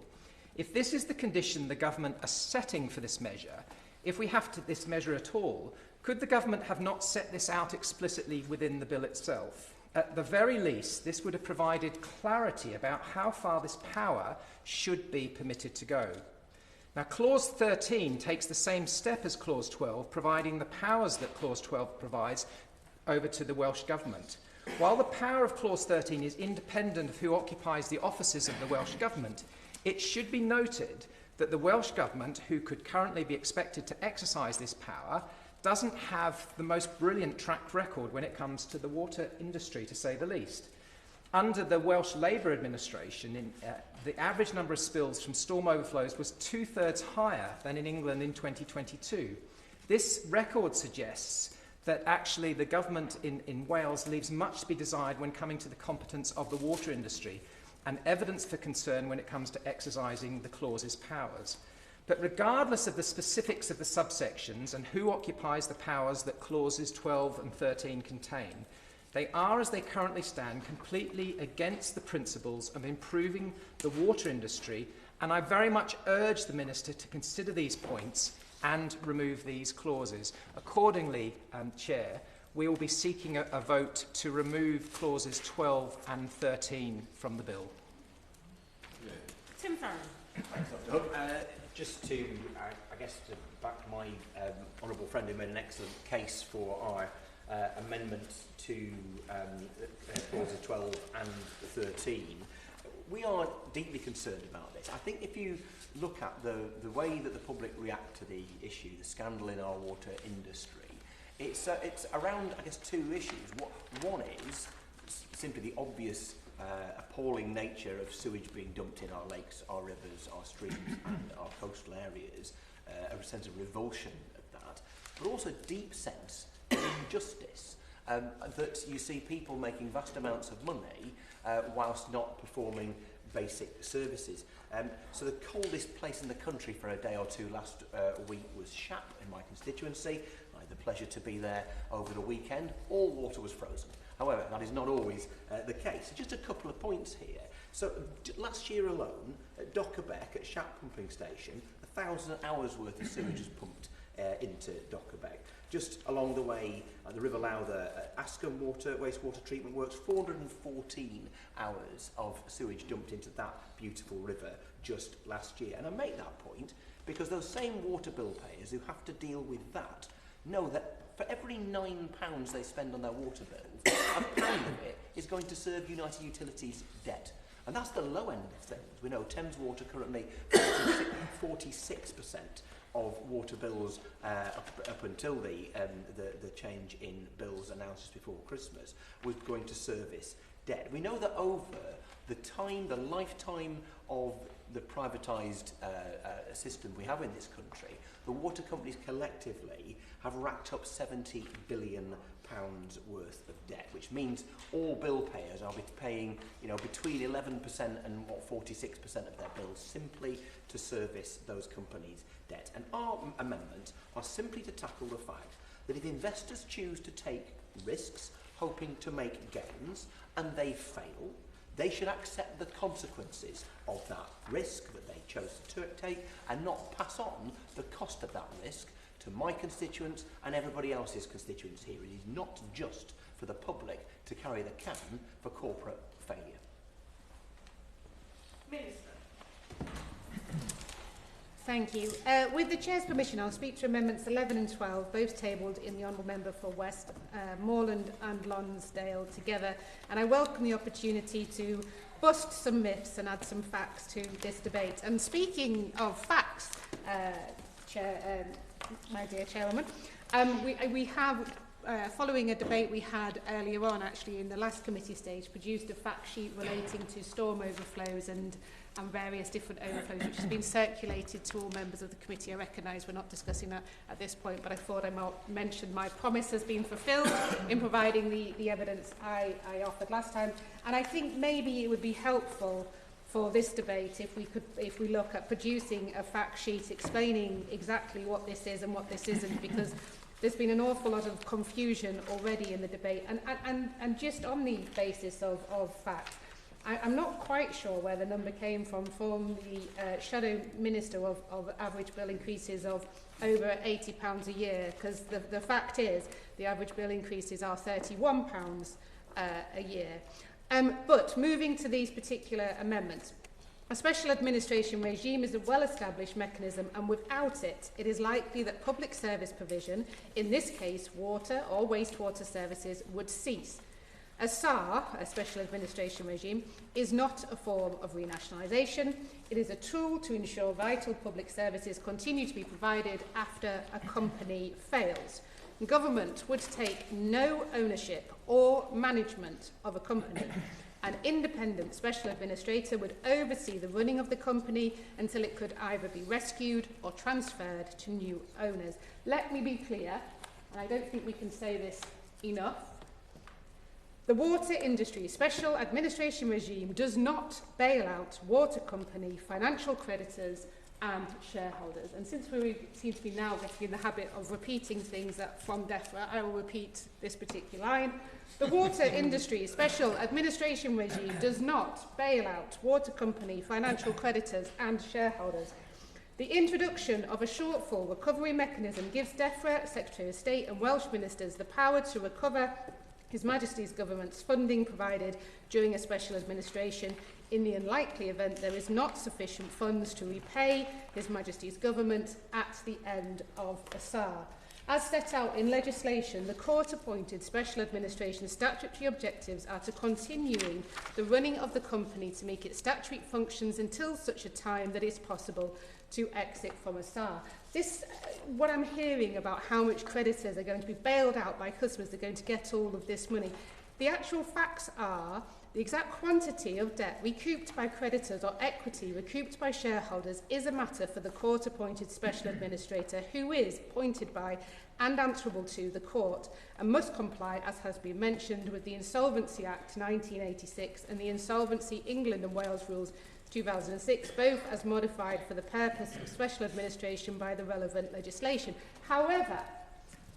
If this is the condition the government are setting for this measure, if we have to this measure at all, could the government have not set this out explicitly within the bill itself? At the very least, this would have provided clarity about how far this power should be permitted to go. Now, Clause 13 takes the same step as Clause 12, providing the powers that Clause 12 provides over to the Welsh Government. While the power of Clause 13 is independent of who occupies the offices of the Welsh Government, it should be noted that the Welsh Government, who could currently be expected to exercise this power, doesn't have the most brilliant track record when it comes to the water industry, to say the least. Under the Welsh Labour administration, the average number of spills from storm overflows was 2/3 higher than in England in 2022. This record suggests that actually the government in Wales leaves much to be desired when coming to the competence of the water industry, and evidence for concern when it comes to exercising the clause's powers. But regardless of the specifics of the subsections and who occupies the powers that clauses 12 and 13 contain, they are, as they currently stand, completely against the principles of improving the water industry, and I very much urge the Minister to consider these points and remove these clauses. Accordingly, Chair, we will be seeking a vote to remove clauses 12 and 13 from the bill. Tim Farron. Thanks, Dr. Hook. Just to, I guess, to back my honourable friend who made an excellent case for our amendment to clauses 12 and 13, we are deeply concerned about this. I think if you look at the way that the public react to the issue, the scandal in our water industry, it's around, I guess, two issues. One is simply the obvious appalling nature of sewage being dumped in our lakes, our rivers, our streams and our coastal areas, a sense of revulsion at that, but also a deep sense of injustice, that you see people making vast amounts of money whilst not performing basic services. So the coldest place in the country for a day or two last week was Shap in my constituency. I had the pleasure to be there over the weekend. All water was frozen. However, that is not always the case. Just a couple of points here. So last year alone, at Dockerbeck, at Shap Pumping Station, 1,000 hours worth of sewage was pumped into Dockerbeck. Just along the way, the River Lowther, Ascombe wastewater treatment works, 414 hours of sewage dumped into that beautiful river just last year. And I make that point because those same water bill payers who have to deal with that know that for every £9 they spend on their water bills, £1 of it is going to serve United Utilities debt. And that's the low end of things. We know Thames Water currently 46% of water bills up until the change in bills announced just before Christmas was going to service debt. We know that over the lifetime of the privatised system we have in this country, the water companies collectively have racked up £70 billion worth of debt, which means all bill payers are paying, between 11% and 46% of their bills simply to service those companies' debt. And our amendments are simply to tackle the fact that if investors choose to take risks, hoping to make gains, and they fail, they should accept the consequences of that risk that they chose to take and not pass on the cost of that risk to my constituents and everybody else's constituents here. It is not just for the public to carry the can for corporate failure. Minister. Thank you. With the Chair's permission, I'll speak to Amendments 11 and 12, both tabled in the Honourable Member for Westmoreland and Lonsdale together. And I welcome the opportunity to bust some myths and add some facts to this debate. And speaking of facts, my dear Chairwoman. We have, following a debate we had earlier on, actually, in the last committee stage, produced a fact sheet relating to storm overflows and various different overflows, which has been circulated to all members of the committee. I recognise we're not discussing that at this point, but I thought I might mention my promise has been fulfilled in providing the evidence I offered last time. And I think maybe it would be helpful for this debate if we look at producing a fact sheet explaining exactly what this is and what this isn't, because there's been an awful lot of confusion already in the debate. And just on the basis of fact, I'm not quite sure where the number came from the Shadow Minister of average bill increases of over £80 a year, because the fact is the average bill increases are £31 a year. But moving to these particular amendments, a special administration regime is a well-established mechanism, and without it, it is likely that public service provision, in this case water or wastewater services, would cease. A SAR, a special administration regime, is not a form of renationalisation. It is a tool to ensure vital public services continue to be provided after a company fails. Government would take no ownership or management of a company. An independent special administrator would oversee the running of the company until it could either be rescued or transferred to new owners. Let me be clear, and I don't think we can say this enough. The water industry special administration regime does not bail out water company, financial creditors and shareholders. And since we seem to be now getting in the habit of repeating things from DEFRA, I will repeat this particular line. The water industry special administration regime does not bail out water company, financial creditors and shareholders. The introduction of a shortfall recovery mechanism gives DEFRA, Secretary of State and Welsh ministers the power to recover His Majesty's Government's funding provided during a special administration in the unlikely event there is not sufficient funds to repay His Majesty's Government at the end of a SAR. As set out in legislation, the court-appointed special administration statutory objectives are to continuing the running of the company to make its statutory functions until such a time that it is possible to exit from a SAR. This, what I'm hearing about how much creditors are going to be bailed out by customers, they're going to get all of this money. The actual facts are the exact quantity of debt recouped by creditors or equity recouped by shareholders is a matter for the court-appointed special administrator, who is appointed by and answerable to the court and must comply, as has been mentioned, with the Insolvency Act 1986 and the Insolvency England and Wales Rules 2006, both as modified for the purpose of special administration by the relevant legislation. However,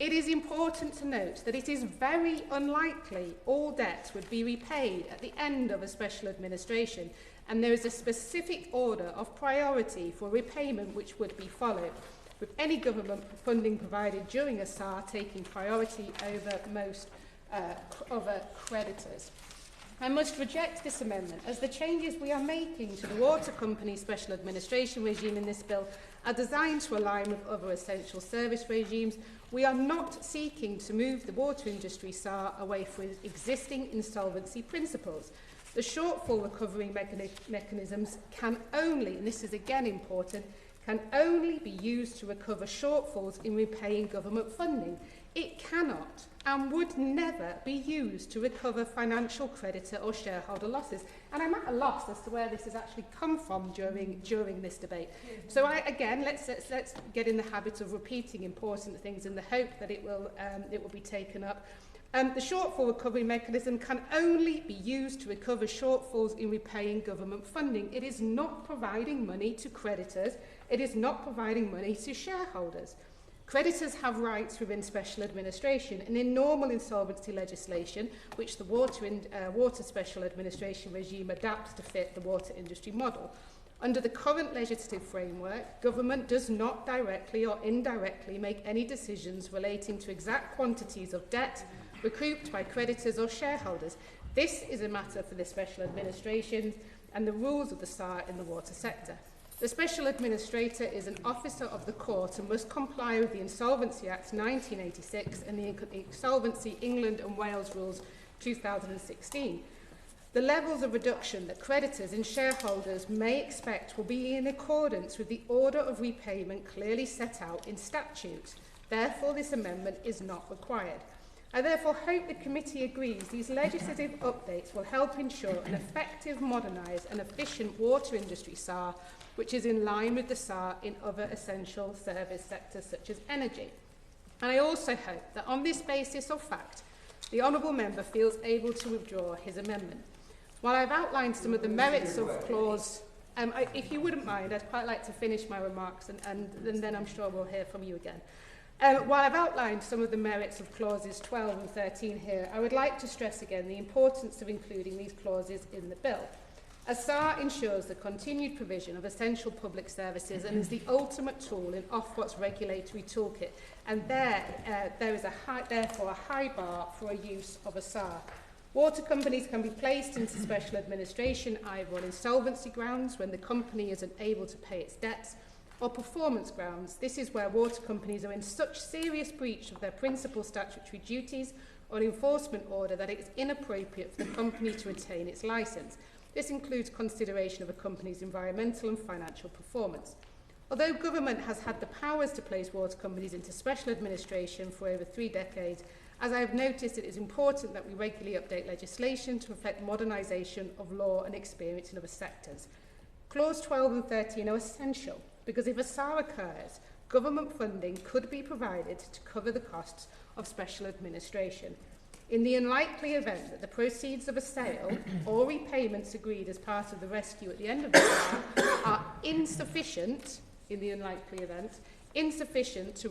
it is important to note that it is very unlikely all debt would be repaid at the end of a special administration, and there is a specific order of priority for repayment which would be followed, with any government funding provided during a SAR taking priority over most other creditors. I must reject this amendment, as the changes we are making to the water company special administration regime in this bill are designed to align with other essential service regimes. We are not seeking to move the water industry SAR away from existing insolvency principles. The shortfall recovery mechanisms can only, and this is again important, can only be used to recover shortfalls in repaying government funding. It cannot and would never be used to recover financial creditor or shareholder losses. And I'm at a loss as to where this has actually come from during this debate. So again, let's get in the habit of repeating important things in the hope that it will be taken up. The shortfall recovery mechanism can only be used to recover shortfalls in repaying government funding. It is not providing money to creditors. It is not providing money to shareholders. Creditors have rights within special administration, and in normal insolvency legislation, which the water special administration regime adapts to fit the water industry model. Under the current legislative framework, government does not directly or indirectly make any decisions relating to exact quantities of debt recouped by creditors or shareholders. This is a matter for the special administration and the rules of the SAR in the water sector. The Special Administrator is an officer of the court and must comply with the Insolvency Act 1986 and the Insolvency England and Wales Rules 2016. The levels of reduction that creditors and shareholders may expect will be in accordance with the order of repayment clearly set out in statute. Therefore, this amendment is not required. I therefore hope the committee agrees these legislative updates will help ensure an effective, modernised and efficient water industry SAR, which is in line with the SAR in other essential service sectors such as energy. And I also hope that on this basis of fact, the honourable member feels able to withdraw his amendment. While I've outlined some of the merits of clause, if you wouldn't mind, I'd quite like to finish my remarks and then I'm sure we'll hear from you again. While I've outlined some of the merits of clauses 12 and 13 here, I would like to stress again the importance of including these clauses in the bill. A SAR ensures the continued provision of essential public services and is the ultimate tool in Ofwat's regulatory toolkit, and there is therefore a high bar for a use of a SAR. Water companies can be placed into special administration either on insolvency grounds when the company is unable to pay its debts, or performance grounds. This is where water companies are in such serious breach of their principal statutory duties or an enforcement order that it is inappropriate for the company to retain its licence. This includes consideration of a company's environmental and financial performance. Although government has had the powers to place water companies into special administration for over 3 decades, as I have noticed, it is important that we regularly update legislation to reflect modernisation of law and experience in other sectors. Clause 12 and 13 are essential because if a SAR occurs, government funding could be provided to cover the costs of special administration. In the unlikely event that the proceeds of a sale or repayments agreed as part of the rescue at the end of the SAR are insufficient, in the unlikely event, insufficient to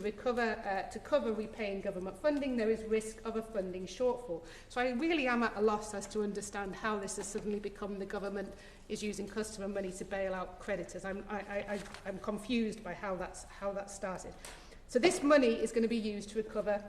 cover repaying government funding, there is risk of a funding shortfall. So I really am at a loss as to understand how this has suddenly become the government is using customer money to bail out creditors. I'm confused by how that started. So this money is going to be used to recover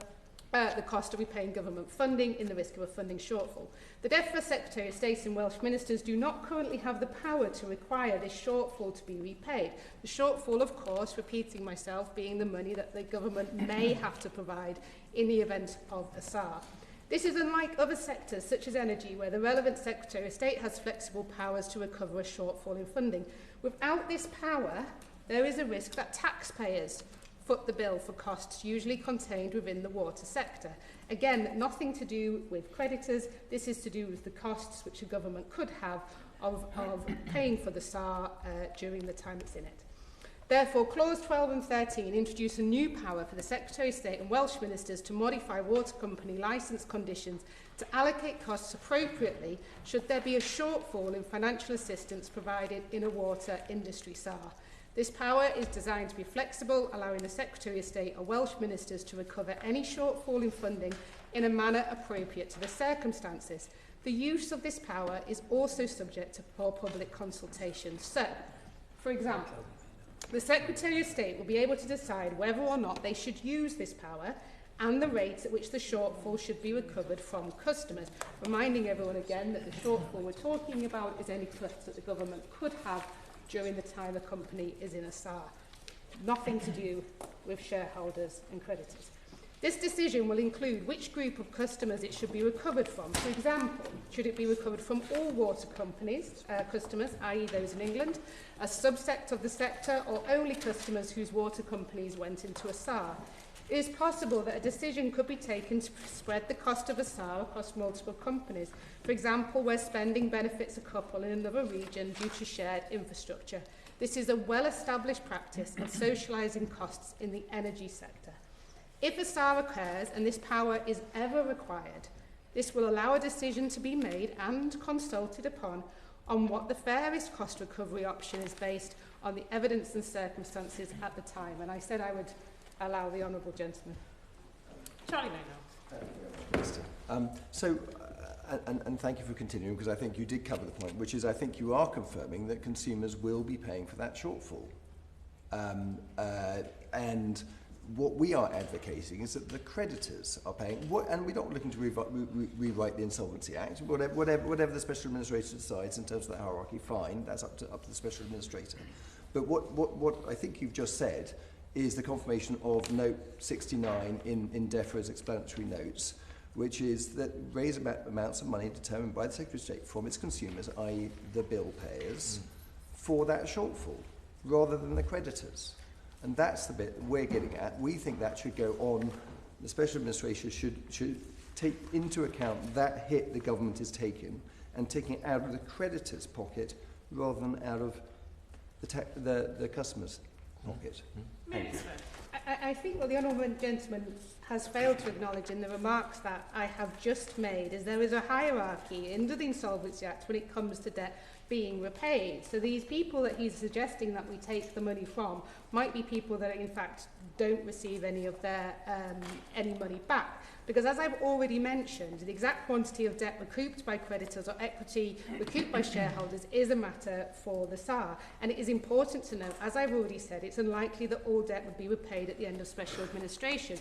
the cost of repaying government funding in the risk of a funding shortfall. The DEFRA Secretary of State and Welsh Ministers do not currently have the power to require this shortfall to be repaid. The shortfall, of course, repeating myself, being the money that the government may have to provide in the event of a SAR. This is unlike other sectors, such as energy, where the relevant Secretary of State has flexible powers to recover a shortfall in funding. Without this power, there is a risk that taxpayers foot the bill for costs usually contained within the water sector. Again, nothing to do with creditors. This is to do with the costs which a government could have of paying for the SAR during the time it's in it. Therefore, Clause 12 and 13 introduce a new power for the Secretary of State and Welsh Ministers to modify water company licence conditions to allocate costs appropriately should there be a shortfall in financial assistance provided in a water industry SAR. This power is designed to be flexible, allowing the Secretary of State or Welsh Ministers to recover any shortfall in funding in a manner appropriate to the circumstances. The use of this power is also subject to public consultation. So, for example, the Secretary of State will be able to decide whether or not they should use this power and the rate at which the shortfall should be recovered from customers. Reminding everyone again that the shortfall we're talking about is any costs that the government could have during the time a company is in a SAR. Nothing to do with shareholders and creditors. This decision will include which group of customers it should be recovered from. For example, should it be recovered from all water companies, customers, i.e. those in England, a subset of the sector, or only customers whose water companies went into a SAR? It is possible that a decision could be taken to spread the cost of a SAR across multiple companies, for example, where spending benefits a couple in another region due to shared infrastructure. This is a well-established practice of socialising costs in the energy sector. If a SAR occurs and this power is ever required, this will allow a decision to be made and consulted upon on what the fairest cost recovery option is based on the evidence and circumstances at the time. And I said I would allow the honourable gentleman. Charlie may now. And thank you for continuing, because I think you did cover the point, which is I think you are confirming that consumers will be paying for that shortfall. And what we are advocating is that the creditors are paying, and we're not looking to rewrite the Insolvency Act. Whatever the Special Administrator decides in terms of the hierarchy, fine, that's up to the Special Administrator. But what I think you've just said is the confirmation of note 69 in DEFRA's explanatory notes, which is that raise amounts of money determined by the Secretary of State from its consumers, i.e. the bill payers, for that shortfall, rather than the creditors. And that's the bit we're getting at. We think that should go on. The Special Administration should take into account that hit the government is taking and taking it out of the creditor's pocket rather than out of the customer's pocket. Thank you. I think what the Honourable Gentleman has failed to acknowledge in the remarks that I have just made is there is a hierarchy under the Insolvency Act when it comes to debt being repaid. So these people that he's suggesting that we take the money from might be people that in fact don't receive any of their any money back. Because as I've already mentioned, the exact quantity of debt recouped by creditors or equity recouped by shareholders is a matter for the SAR. And it is important to note, as I've already said, it's unlikely that all debt would be repaid at the end of special administration,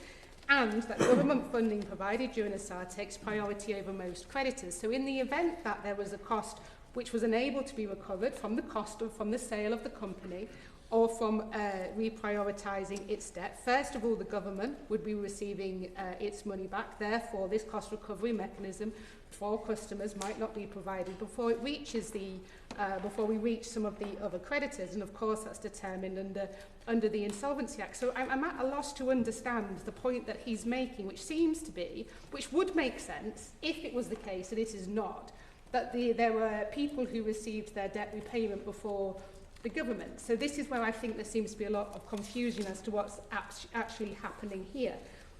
and that government funding provided during a SAR takes priority over most creditors. So in the event that there was a cost which was unable to be recovered from the cost of, from the sale of the company, or from reprioritising its debt, first of all, the government would be receiving its money back. Therefore, this cost recovery mechanism for customers might not be provided before it reaches before we reach some of the other creditors. And of course, that's determined under the Insolvency Act. So I'm at a loss to understand the point that he's making, which seems to be, which would make sense if it was the case, and it is not, that there were people who received their debt repayment before the government. So this is where I think there seems to be a lot of confusion as to what's actually happening here.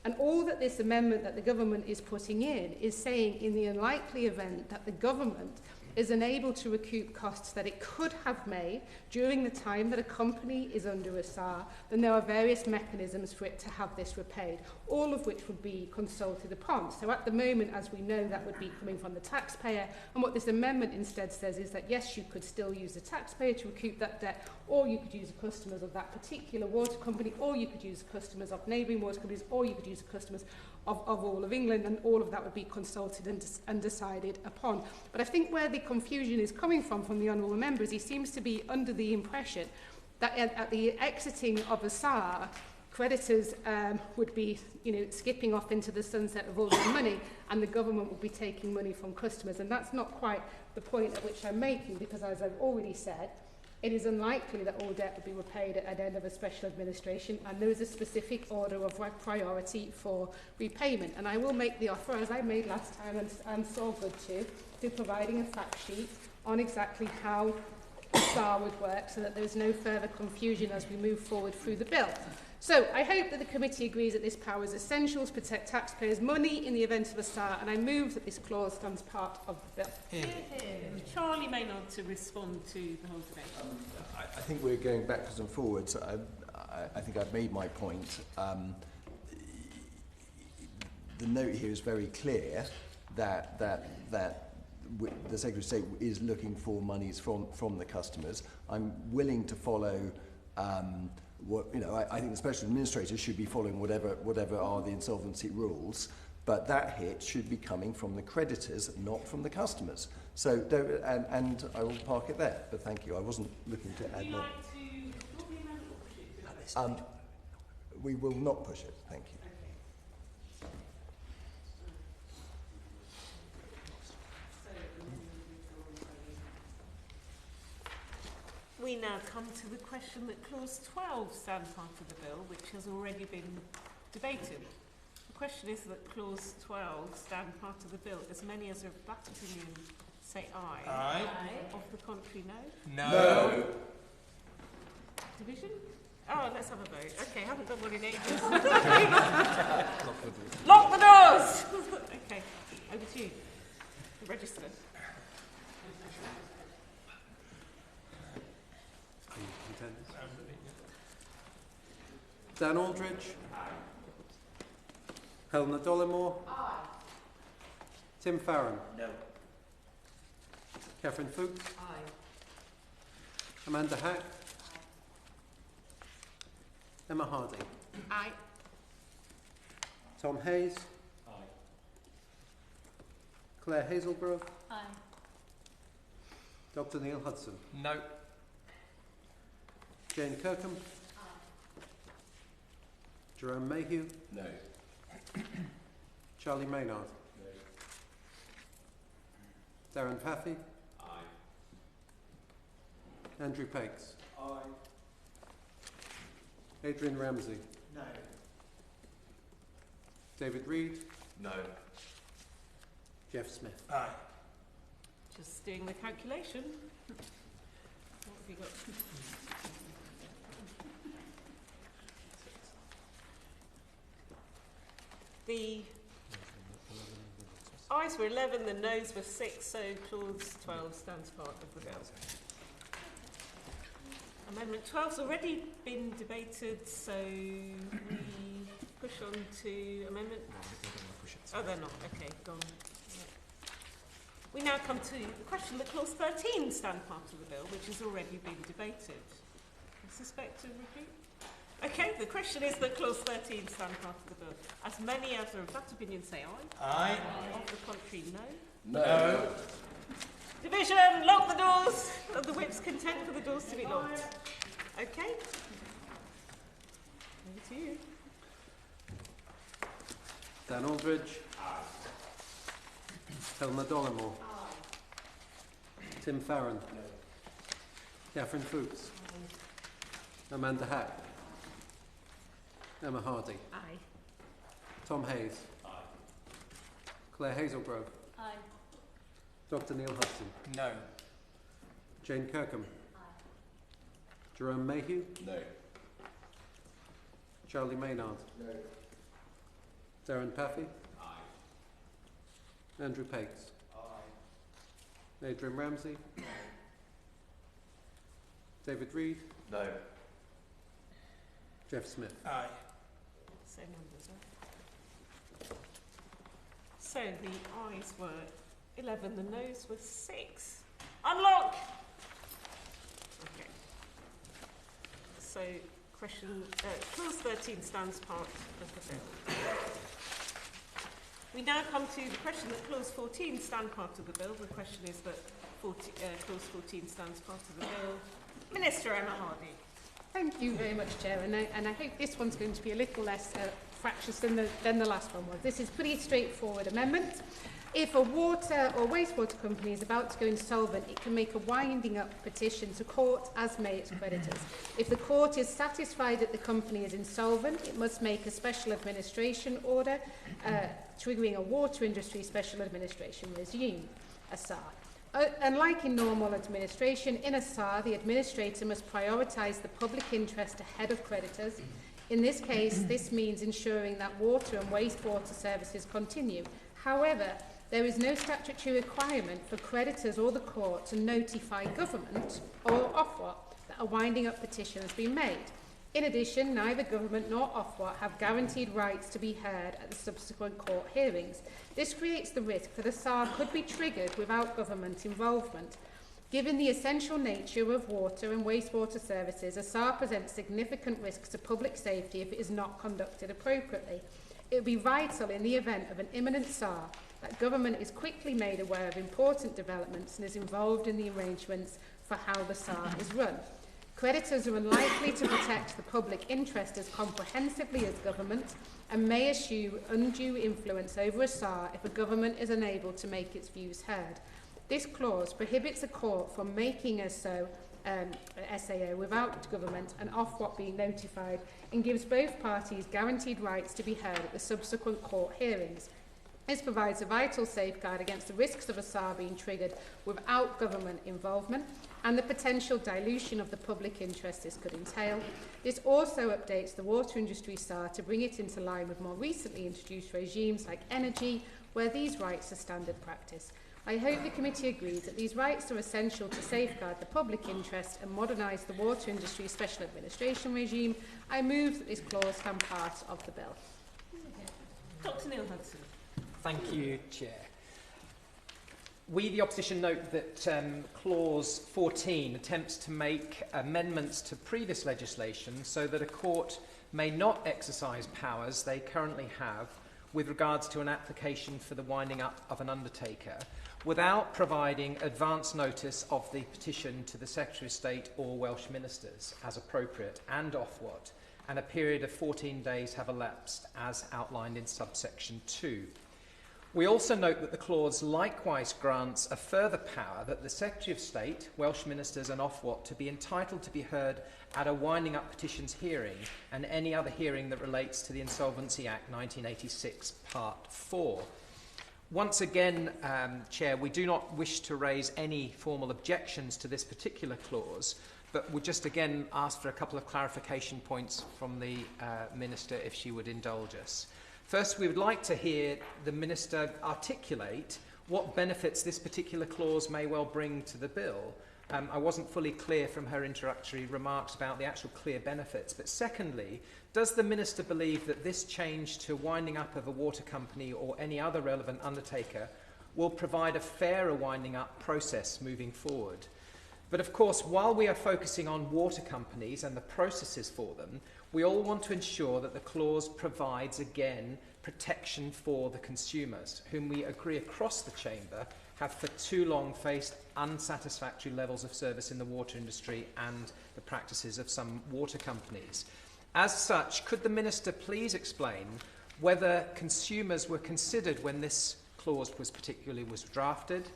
And all that this amendment that the government is putting in is saying, in the unlikely event that the government is unable to recoup costs that it could have made during the time that a company is under a SAR, then there are various mechanisms for it to have this repaid, all of which would be consulted upon. So at the moment, as we know, that would be coming from the taxpayer, and what this amendment instead says is that yes, you could still use the taxpayer to recoup that debt, or you could use the customers of that particular water company, or you could use the customers of neighbouring water companies, or you could use the customers of all of England, and all of that would be consulted and decided upon. But I think where the confusion is coming from the honourable members, he seems to be under the impression that at the exiting of a SAR, creditors would be, skipping off into the sunset of all their money, and the government would be taking money from customers. And that's not quite the point at which I'm making, because as I've already said, it is unlikely that all debt will be repaid at the end of a special administration, and there is a specific order of priority for repayment. And I will make the offer, as I made last time and saw good to providing a fact sheet on exactly how SAR would work, so that there is no further confusion as we move forward through the bill. So I hope that the committee agrees that this power is essential to protect taxpayers' money in the event of a SAR, and I move that this clause stands part of the bill. Hear, hear. Charlie Maynard to respond to the whole debate. I think we're going backwards and forwards. I think I've made my point. The note here is very clear that the Secretary of State is looking for monies from the customers. I'm willing to follow I think the Special Administrator should be following whatever are the insolvency rules, but that hit should be coming from the creditors, not from the customers. So, and I will park it there, but thank you. I wasn't looking to add more. We will not push it, thank you. We now come to the question that Clause 12 stands part of the bill, which has already been debated. The question is that Clause 12 stand part of the bill. As many as are of that opinion say aye. Aye. Of the contrary, no? No. Division? Oh, let's have a vote. Okay, I haven't done one in ages. Lock the doors! Okay, over to you. The register. Dan Aldridge. Helena Dollimore. Aye. Tim Farron. No. Catherine Fuchs. Aye. Amanda Hack. Emma Harding. Aye. Tom Hayes. Aye. Claire Hazelgrove. Aye. Dr. Neil Hudson. No. Jane Kirkham. Jerome Mayhew. No. Charlie Maynard. Darren Paffy. Aye. Andrew Pakes. Aye. Adrian Ramsey. No. David Reed. No. Jeff Smith. Aye. Just doing the calculation. What have you got? The ayes were 11, the noes were 6, so clause 12 stands part of the bill. Amendment 12's already been debated, so we push on to amendment... Oh, they're not. Okay, gone. Yeah. We now come to the question that clause 13 stand part of the bill, which has already been debated. I suspect a repeat? Okay, the question is that clause 13 stand part of the bill. As many as are of that opinion say aye. Aye. Of the contrary, no. No. Division, lock the doors. Of the whip's content for the doors to be locked. Okay. Over to you. Dan Aldridge. Aye. Helena Dollimore. Aye. Tim Farron. No. Catherine Fuchs. Aye. Amanda Hack. Emma Hardy. Aye. Tom Hayes. Aye. Claire Hazelgrove. Aye. Dr. Neil Hudson. No. Jane Kirkham. Aye. Jerome Mayhew. No. Charlie Maynard. No. Darren Paffy. Aye. Andrew Pakes. Aye. Adrian Ramsey. David Reed. No. Jeff Smith. Aye. Same numbers, huh? So the ayes were 11, the noes were 6. Unlock! Okay. So question, clause 13 stands part of the bill. We now come to the question that clause 14 stand part of the bill. The question is that clause 14 stands part of the bill. Minister Emma Hardy. Thank you very much, Chair, and I hope this one's going to be a little less fractious than the last one was. This is pretty straightforward amendment. If a water or wastewater company is about to go insolvent, it can make a winding up petition to court, as may its creditors. If the court is satisfied that the company is insolvent, it must make a special administration order triggering a water industry special administration regime, a SAR. Unlike in normal administration, in a SAR, the administrator must prioritise the public interest ahead of creditors. In this case, this means ensuring that water and wastewater services continue. However, there is no statutory requirement for creditors or the court to notify government or Ofwat that a winding up petition has been made. In addition, neither government nor Ofwat have guaranteed rights to be heard at the subsequent court hearings. This creates the risk that a SAR could be triggered without government involvement. Given the essential nature of water and wastewater services, a SAR presents significant risks to public safety if it is not conducted appropriately. It would be vital in the event of an imminent SAR that government is quickly made aware of important developments and is involved in the arrangements for how the SAR is run. Creditors are unlikely to protect the public interest as comprehensively as government and may assume undue influence over a SAR if a government is unable to make its views heard. This clause prohibits a court from making a SAO without government and Ofwat being notified and gives both parties guaranteed rights to be heard at the subsequent court hearings. This provides a vital safeguard against the risks of a SAR being triggered without government involvement and the potential dilution of the public interest this could entail. This also updates the water industry SAR to bring it into line with more recently introduced regimes like energy, where these rights are standard practice. I hope the committee agrees that these rights are essential to safeguard the public interest and modernise the water industry special administration regime. I move that this clause form part of the bill. Dr. Neil Hudson. Thank you, Chair. We, the opposition, note that clause 14 attempts to make amendments to previous legislation so that a court may not exercise powers they currently have with regards to an application for the winding up of an undertaker without providing advance notice of the petition to the Secretary of State or Welsh ministers as appropriate and Ofwat, and a period of 14 days have elapsed as outlined in subsection 2. We also note that the clause likewise grants a further power that the Secretary of State, Welsh Ministers and Ofwat to be entitled to be heard at a winding up petitions hearing and any other hearing that relates to the Insolvency Act 1986 Part 4. Once again, Chair, we do not wish to raise any formal objections to this particular clause, but would just again ask for a couple of clarification points from the Minister if she would indulge us. First, we would like to hear the Minister articulate what benefits this particular clause may well bring to the bill. I wasn't fully clear from her introductory remarks about the actual clear benefits. But secondly, does the Minister believe that this change to winding up of a water company or any other relevant undertaker will provide a fairer winding up process moving forward? But of course, while we are focusing on water companies and the processes for them, we all want to ensure that the clause provides, again, protection for the consumers, whom we agree across the chamber have for too long faced unsatisfactory levels of service in the water industry and the practices of some water companies. As such, could the Minister please explain whether consumers were considered when this clause was drafted?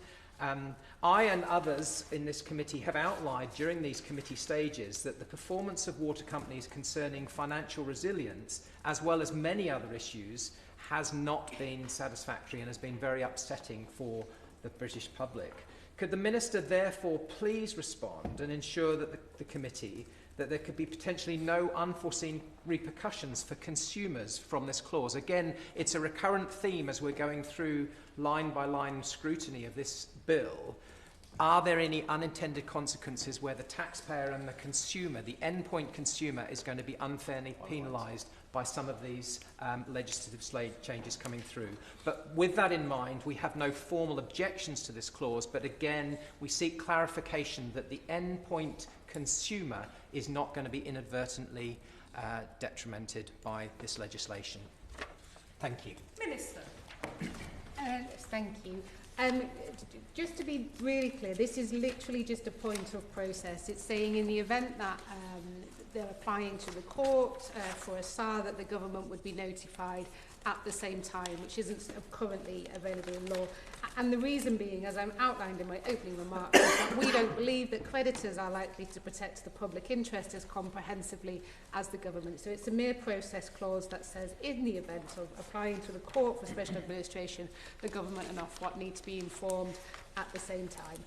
I and others in this committee have outlined during these committee stages that the performance of water companies concerning financial resilience, as well as many other issues, has not been satisfactory and has been very upsetting for the British public. Could the Minister therefore please respond and ensure that the committee that there could be potentially no unforeseen repercussions for consumers from this clause? Again, it's a recurrent theme as we're going through line-by-line scrutiny of this bill. Are there any unintended consequences where the taxpayer and the consumer, the endpoint consumer, is going to be unfairly penalised by some of these legislative changes coming through? But with that in mind, we have no formal objections to this clause, but again, we seek clarification that the endpoint consumer is not going to be inadvertently detrimented by this legislation. Thank you. Minister. Thank you. Just to be really clear, this is literally just a point of process. It's saying in the event that they're applying to the court for a SAR, that the government would be notified at the same time, which isn't currently available in law. And the reason being, as I'm outlined in my opening remarks, is that we don't believe that creditors are likely to protect the public interest as comprehensively as the government. So it's a mere process clause that says in the event of applying to the court for special administration, the government and Ofwat need to be informed at the same time.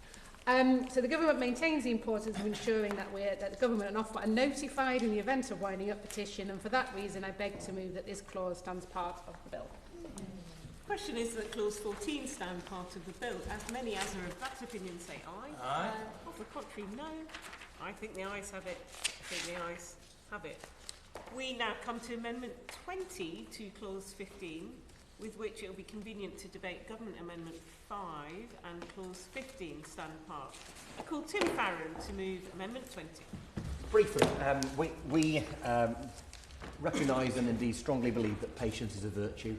So the government maintains the importance of ensuring that the government and Ofwat are notified in the event of winding up petition, and for that reason I beg to move that this clause stands part of the bill. The question is that clause 14 stand part of the bill. As many as are of that opinion say aye. Aye. Of the contrary, no. I think the ayes have it. I think the ayes have it. We now come to Amendment 20 to clause 15, with which it will be convenient to debate Government Amendment 5 and clause 15 stand part. I call Tim Farron to move Amendment 20. Briefly, we recognise and indeed strongly believe that patience is a virtue,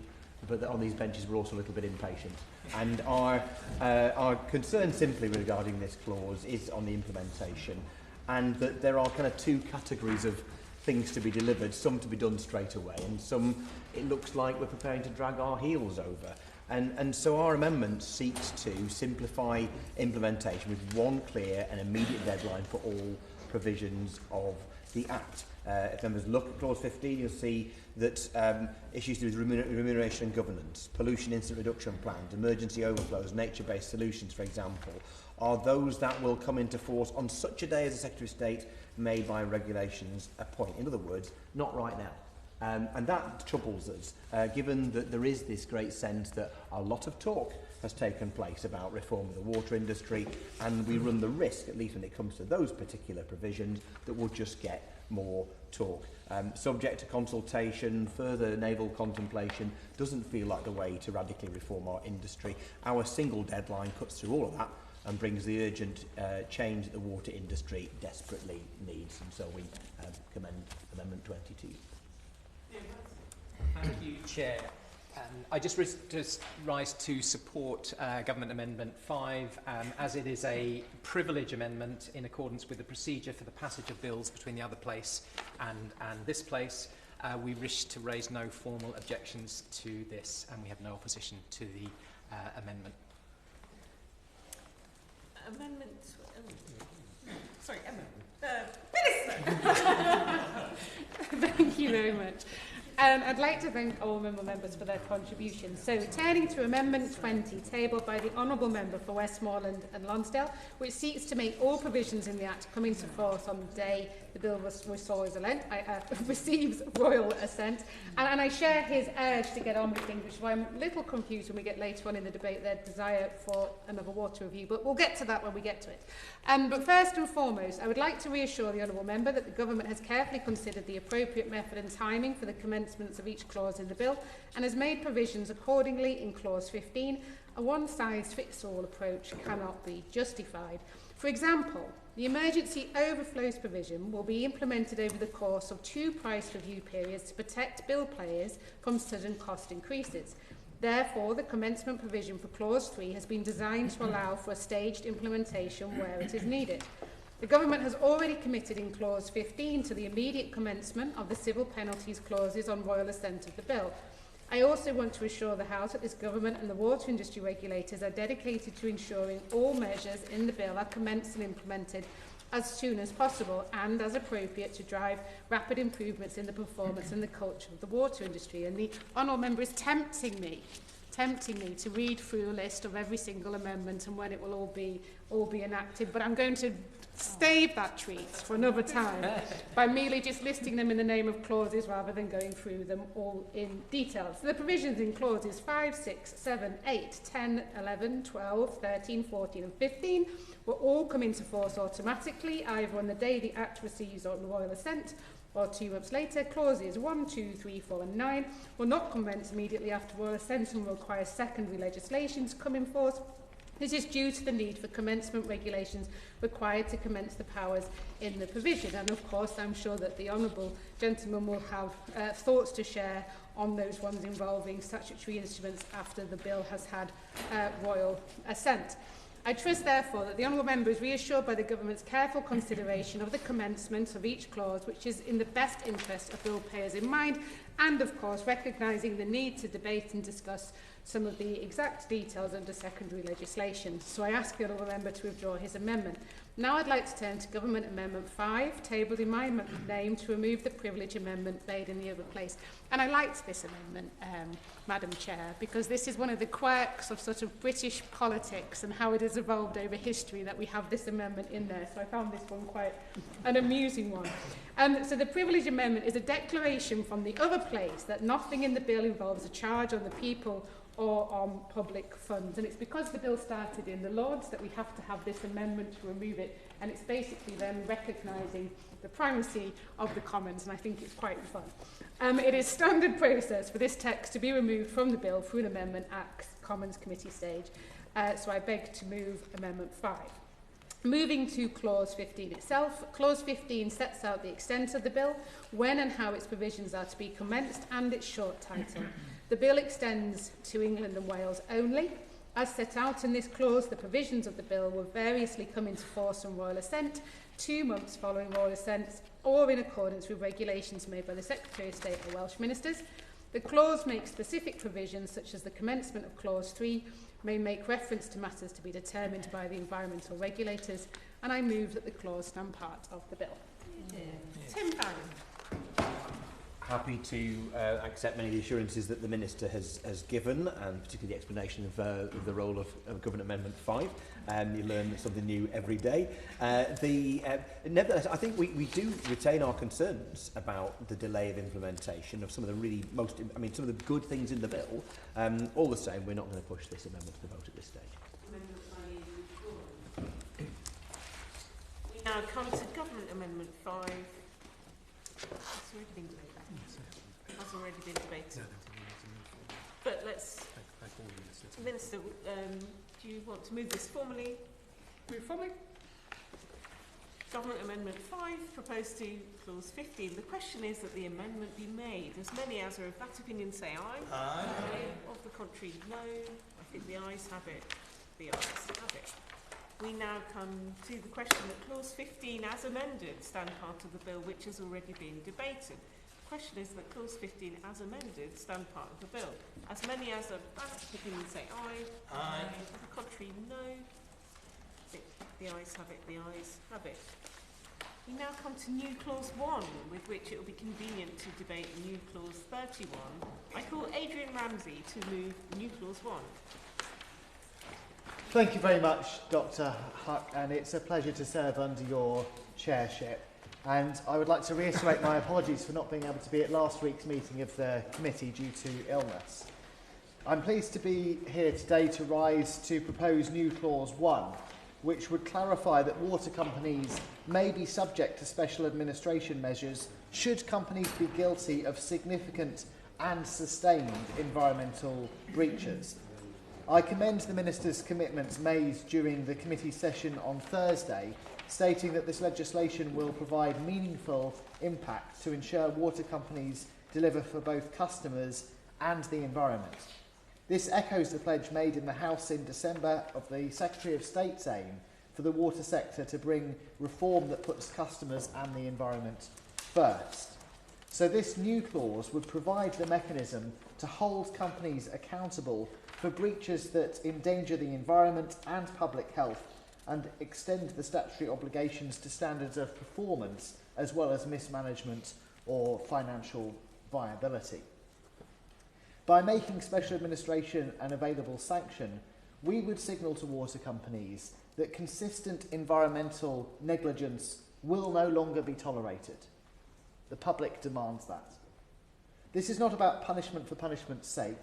but that on these benches we're also a little bit impatient. And our concern simply regarding this clause is on the implementation, and that there are kind of two categories of things to be delivered, some to be done straight away, and some it looks like we're preparing to drag our heels over. And so our amendment seeks to simplify implementation with one clear and immediate deadline for all provisions of the Act. If members look at clause 15, you'll see that issues to do with remuneration and governance, pollution incident reduction plans, emergency overflows, nature-based solutions, for example, are those that will come into force on such a day as the Secretary of State may by regulations appoint. In other words, not right now. And that troubles us, given that there is this great sense that a lot of talk has taken place about reform of the water industry, and we run the risk, at least when it comes to those particular provisions, that we'll just get more talk. Subject to consultation, further naval contemplation doesn't feel like the way to radically reform our industry. Our single deadline cuts through all of that and brings the urgent change that the water industry desperately needs. And so we commend Amendment 22. Thank you, Chair. I just rise to support Government Amendment 5, as it is a privilege amendment in accordance with the procedure for the passage of bills between the other place and this place. We wish to raise no formal objections to this, and we have no opposition to the amendment. Amendment. Sorry, Emma. Thank you very much. I'd like to thank all members for their contributions. So, turning to Amendment 20, tabled by the Honourable Member for Westmoreland and Lonsdale, which seeks to make all provisions in the Act come into force on the day the bill receives royal assent. And I share his urge to get on with things, which is why I'm a little confused when we get later on in the debate their desire for another water review, but we'll get to that when we get to it. But first and foremost, I would like to reassure the Honourable Member that the Government has carefully considered the appropriate method and timing for the commencements of each clause in the bill and has made provisions accordingly in Clause 15. A one-size-fits-all approach cannot be justified. For example, the emergency overflows provision will be implemented over the course of 2 price review periods to protect bill payers from sudden cost increases. Therefore, the commencement provision for Clause 3 has been designed to allow for a staged implementation where it is needed. The Government has already committed in Clause 15 to the immediate commencement of the civil penalties clauses on royal assent of the bill. I also want to assure the House that this Government and the water industry regulators are dedicated to ensuring all measures in the bill are commenced and implemented as soon as possible and as appropriate to drive rapid improvements in the performance and the culture of the water industry. And the Honourable Member is tempting me to read through a list of every single amendment and when it will all be enacted, but I'm going to stave that treat for another time by merely just listing them in the name of clauses rather than going through them all in detail. So the provisions in clauses 5, 6, 7, 8, 10, 11, 12, 13, 14 and 15 will all come into force automatically either on the day the Act receives royal assent or 2 months later. Clauses 1, 2, 3, 4 and 9 will not commence immediately after royal assent and will require secondary legislation to come in force. This is due to the need for commencement regulations required to commence the powers in the provision. And of course, I'm sure that the Honourable Gentleman will have thoughts to share on those ones involving statutory instruments after the bill has had royal assent. I trust, therefore, that the Honourable Member is reassured by the Government's careful consideration of the commencement of each clause, which is in the best interest of bill payers in mind, and, of course, recognising the need to debate and discuss some of the exact details under secondary legislation. So I ask the Honourable Member to withdraw his amendment. Now I'd like to turn to Government Amendment 5, tabled in my name, to remove the privilege amendment made in the other place. And I liked this amendment, Madam Chair, because this is one of the quirks of sort of British politics and how it has evolved over history that we have this amendment in there. So I found this one quite an amusing one. So the privilege amendment is a declaration from the other place that nothing in the bill involves a charge on the people or on public funds. And it's because the bill started in the Lords that we have to have this amendment to remove it. And it's basically them recognising the primacy of the Commons, and I think it's quite fun. It is standard process for this text to be removed from the bill through an amendment at Commons Committee stage. So I beg to move Amendment 5. Moving to Clause 15 itself, Clause 15 sets out the extent of the bill, when and how its provisions are to be commenced, and its short title. The bill extends to England and Wales only. As set out in this clause, the provisions of the bill will variously come into force on royal assent, 2 months following royal assent, or in accordance with regulations made by the Secretary of State or Welsh Ministers. The clause makes specific provisions, such as the commencement of Clause 3, may make reference to matters to be determined by the environmental regulators, and I move that the clause stand part of the bill. Tim Farron. Happy to accept many of the assurances that the Minister has given, and particularly the explanation of the role of Government Amendment 5. You learn something new every day. Nevertheless, I think we do retain our concerns about the delay of implementation of some of the some of the good things in the bill. All the same, we're not going to push this amendment to the vote at this stage. We now come to Government Amendment 5. It's already been debated. Has already been debated. But let's... Minister, do you want to move this formally? Move formally. Government Amendment 5, proposed to Clause 15. The question is that the amendment be made. As many as are of that opinion say aye. Aye. Of the contrary, no. I think the ayes have it. The ayes have it. We now come to the question that Clause 15, as amended, stand part of the bill which has already been debated. The question is that clause 15 as amended stand part of the bill. As many as are opinion say aye. Aye. The contrary, no. The ayes have it, the ayes have it. We now come to new clause 1, with which it will be convenient to debate new clause 31. I call Adrian Ramsey to move new clause 1. Thank you very much, Dr. Huck, and it's a pleasure to serve under your chairship. And I would like to reiterate my apologies for not being able to be at last week's meeting of the committee due to illness. I'm pleased to be here today to rise to propose new clause 1, which would clarify that water companies may be subject to special administration measures should companies be guilty of significant and sustained environmental breaches. I commend the Minister's commitments made during the committee session on Thursday, stating that this legislation will provide meaningful impact to ensure water companies deliver for both customers and the environment. This echoes the pledge made in the House in December of the Secretary of State's aim for the water sector to bring reform that puts customers and the environment first. So this new clause would provide the mechanism to hold companies accountable for breaches that endanger the environment and public health, and extend the statutory obligations to standards of performance as well as mismanagement or financial viability. By making special administration an available sanction, we would signal to water companies that consistent environmental negligence will no longer be tolerated. The public demands that. This is not about punishment for punishment's sake,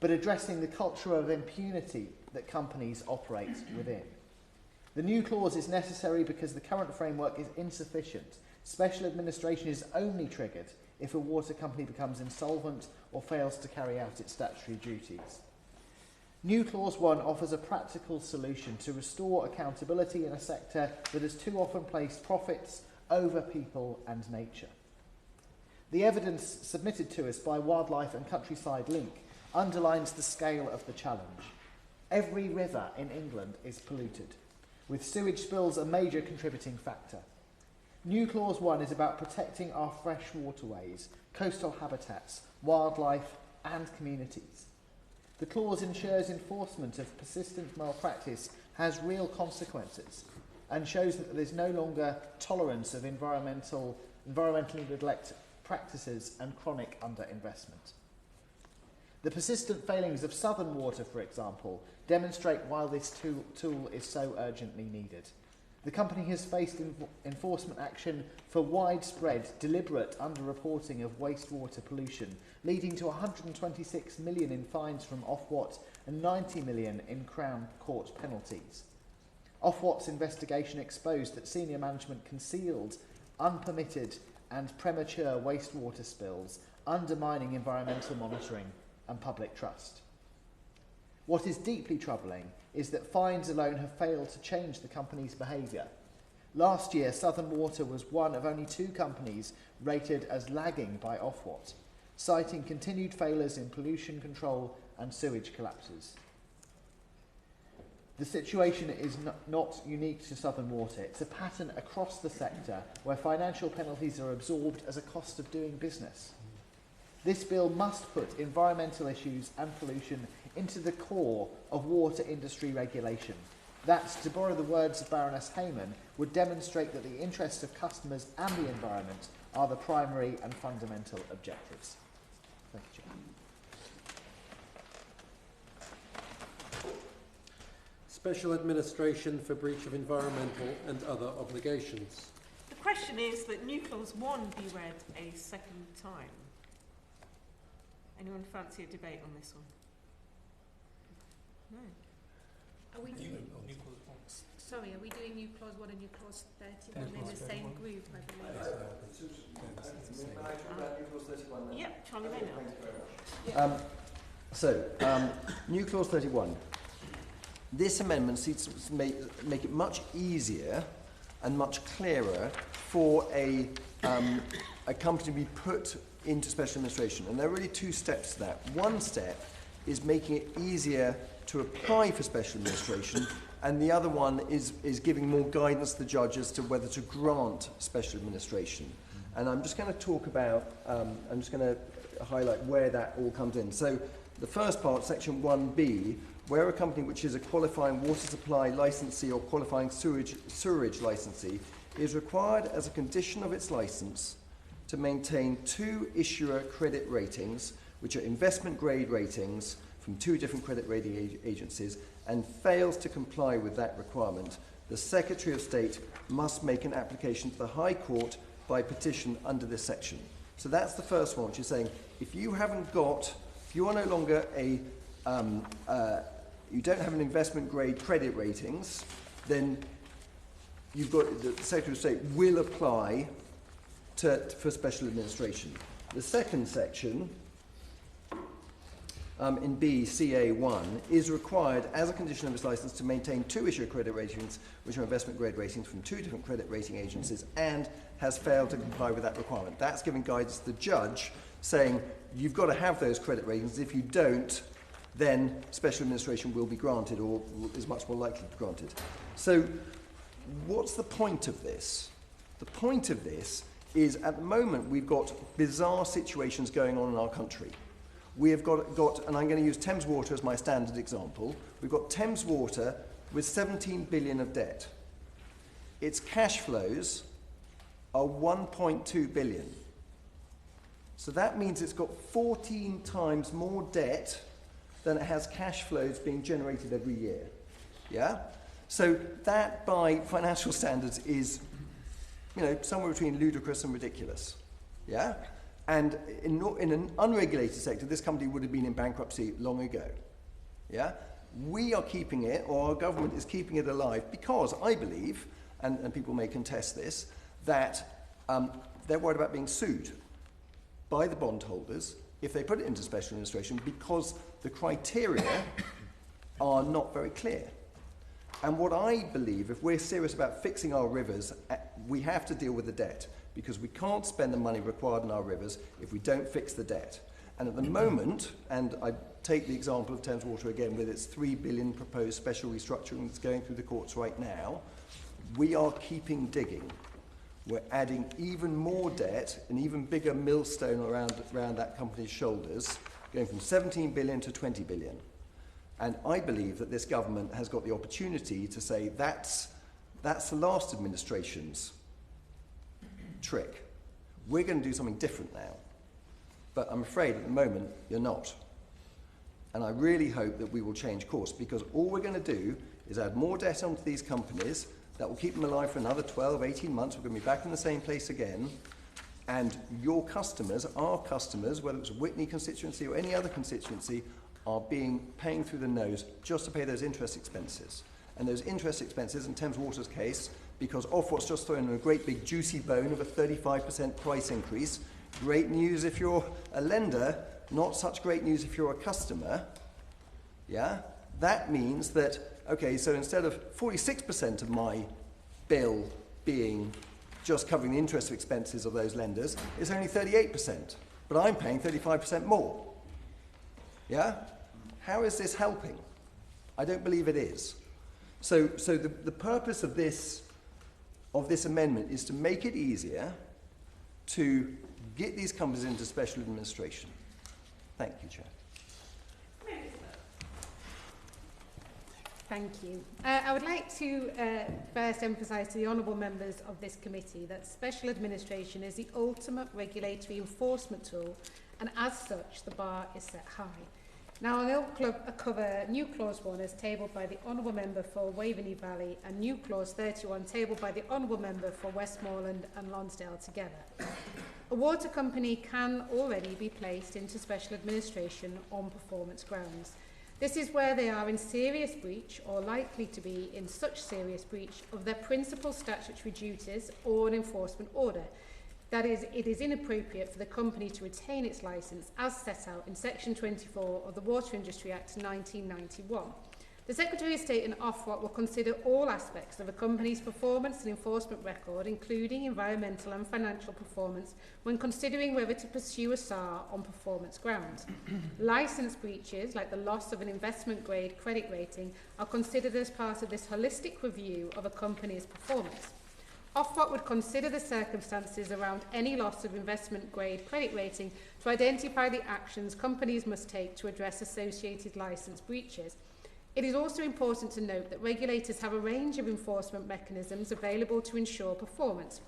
but addressing the culture of impunity that companies operate within. The new clause is necessary because the current framework is insufficient. Special administration is only triggered if a water company becomes insolvent or fails to carry out its statutory duties. New clause 1 offers a practical solution to restore accountability in a sector that has too often placed profits over people and nature. The evidence submitted to us by Wildlife and Countryside Link underlines the scale of the challenge. Every river in England is polluted, with sewage spills a major contributing factor. New clause 1 is about protecting our fresh waterways, coastal habitats, wildlife and communities. The clause ensures enforcement of persistent malpractice has real consequences and shows that there is no longer tolerance of environmental neglect practices and chronic underinvestment. The persistent failings of Southern Water, for example, demonstrate why this tool is so urgently needed. The company has faced enforcement action for widespread, deliberate underreporting of wastewater pollution, leading to 126 million in fines from Ofwat and 90 million in Crown Court penalties. Ofwat's investigation exposed that senior management concealed unpermitted and premature wastewater spills, undermining environmental monitoring and public trust. What is deeply troubling is that fines alone have failed to change the company's behaviour. Last year, Southern Water was one of only 2 companies rated as lagging by Ofwat, citing continued failures in pollution control and sewage collapses. The situation is not unique to Southern Water. It's a pattern across the sector where financial penalties are absorbed as a cost of doing business. This bill must put environmental issues and pollution into the core of water industry regulation. That, to borrow the words of Baroness Hayman, would demonstrate that the interests of customers and the environment are the primary and fundamental objectives. Thank you, Chair. Special administration for breach of environmental and other obligations. The question is that new clause 1 be read a second time. Anyone fancy a debate on this one? No. Are we doing new clause 1 and new clause 31 in the same group, I believe? Yep, Charlie Maynard. New clause 31. This amendment seeks to make it much easier and much clearer for a company to be put into special administration. And there are really 2 steps to that. One step is making it easier to apply for special administration, and the other one is giving more guidance to the judge as to whether to grant special administration. And I'm just going to talk about, I'm just going to highlight where that all comes in. So the first part, section 1B, where a company which is a qualifying water supply licensee or qualifying sewerage licensee is required as a condition of its license to maintain 2 issuer credit ratings, which are investment grade ratings from 2 different credit rating agencies, and fails to comply with that requirement, the Secretary of State must make an application to the High Court by petition under this section. So that's the first one, which is saying if you haven't got, if you are no longer a, you don't have an investment grade credit ratings, then you've got, the Secretary of State will apply for special administration. The second section, in B, CA1, is required as a condition of its license to maintain 2 issuer credit ratings, which are investment grade ratings from 2 different credit rating agencies, and has failed to comply with that requirement. That's giving guidance to the judge, saying you've got to have those credit ratings. If you don't, then special administration will be granted, or is much more likely to be granted. So what's the point of this? The point of this is, at the moment, we've got bizarre situations going on in our country. We have got, and I'm going to use Thames Water as my standard example. We've got Thames Water with 17 billion of debt. Its cash flows are 1.2 billion. So that means it's got 14 times more debt than it has cash flows being generated every year. Yeah? So that, by financial standards, is, you know, somewhere between ludicrous and ridiculous. Yeah? And in an unregulated sector, this company would have been in bankruptcy long ago. Yeah? We are keeping it, or our government is keeping it alive, because I believe, and people may contest this, that they're worried about being sued by the bondholders if they put it into special administration, because the criteria are not very clear. And what I believe, if we're serious about fixing our rivers, we have to deal with the debt, because we can't spend the money required in our rivers if we don't fix the debt. And at the moment, and I take the example of Thames Water again with its 3 billion proposed special restructuring that's going through the courts right now, we are keeping digging. We're adding even more debt, an even bigger millstone around that company's shoulders, going from 17 billion to 20 billion. And I believe that this government has got the opportunity to say that's the last administration's trick. We're going to do something different now. But I'm afraid at the moment you're not. And I really hope that we will change course, because all we're going to do is add more debt onto these companies that will keep them alive for another 12, 18 months. We're going to be back in the same place again. And your customers, our customers, whether it's a Witney constituency or any other constituency, are paying through the nose just to pay those interest expenses. And those interest expenses, in Thames Water's case, because Ofwat's just thrown in a great big juicy bone of a 35% price increase. Great news if you're a lender, not such great news if you're a customer. Yeah? That means that, okay, so instead of 46% of my bill being just covering the interest expenses of those lenders, it's only 38%. But I'm paying 35% more. Yeah? How is this helping? I don't believe it is. So the purpose of this amendment is to make it easier to get these companies into special administration. Thank you, Chair. Thank you. I would like to first emphasise to the honourable members of this committee that special administration is the ultimate regulatory enforcement tool, and as such the bar is set high. Now, I'll cover new clause 1 as tabled by the honourable member for Waveney Valley, and new clause 31 tabled by the honourable member for Westmoreland and Lonsdale together. A water company can already be placed into special administration on performance grounds. This is where they are in serious breach, or likely to be in such serious breach, of their principal statutory duties or an enforcement order. That is, it is inappropriate for the company to retain its licence as set out in Section 24 of the Water Industry Act 1991. The Secretary of State and Ofwat will consider all aspects of a company's performance and enforcement record, including environmental and financial performance, when considering whether to pursue a SAR on performance grounds. Licence breaches, like the loss of an investment-grade credit rating, are considered as part of this holistic review of a company's performance. Ofwat would consider the circumstances around any loss of investment-grade credit rating to identify the actions companies must take to address associated licence breaches. It is also important to note that regulators have a range of enforcement mechanisms available to ensure performance,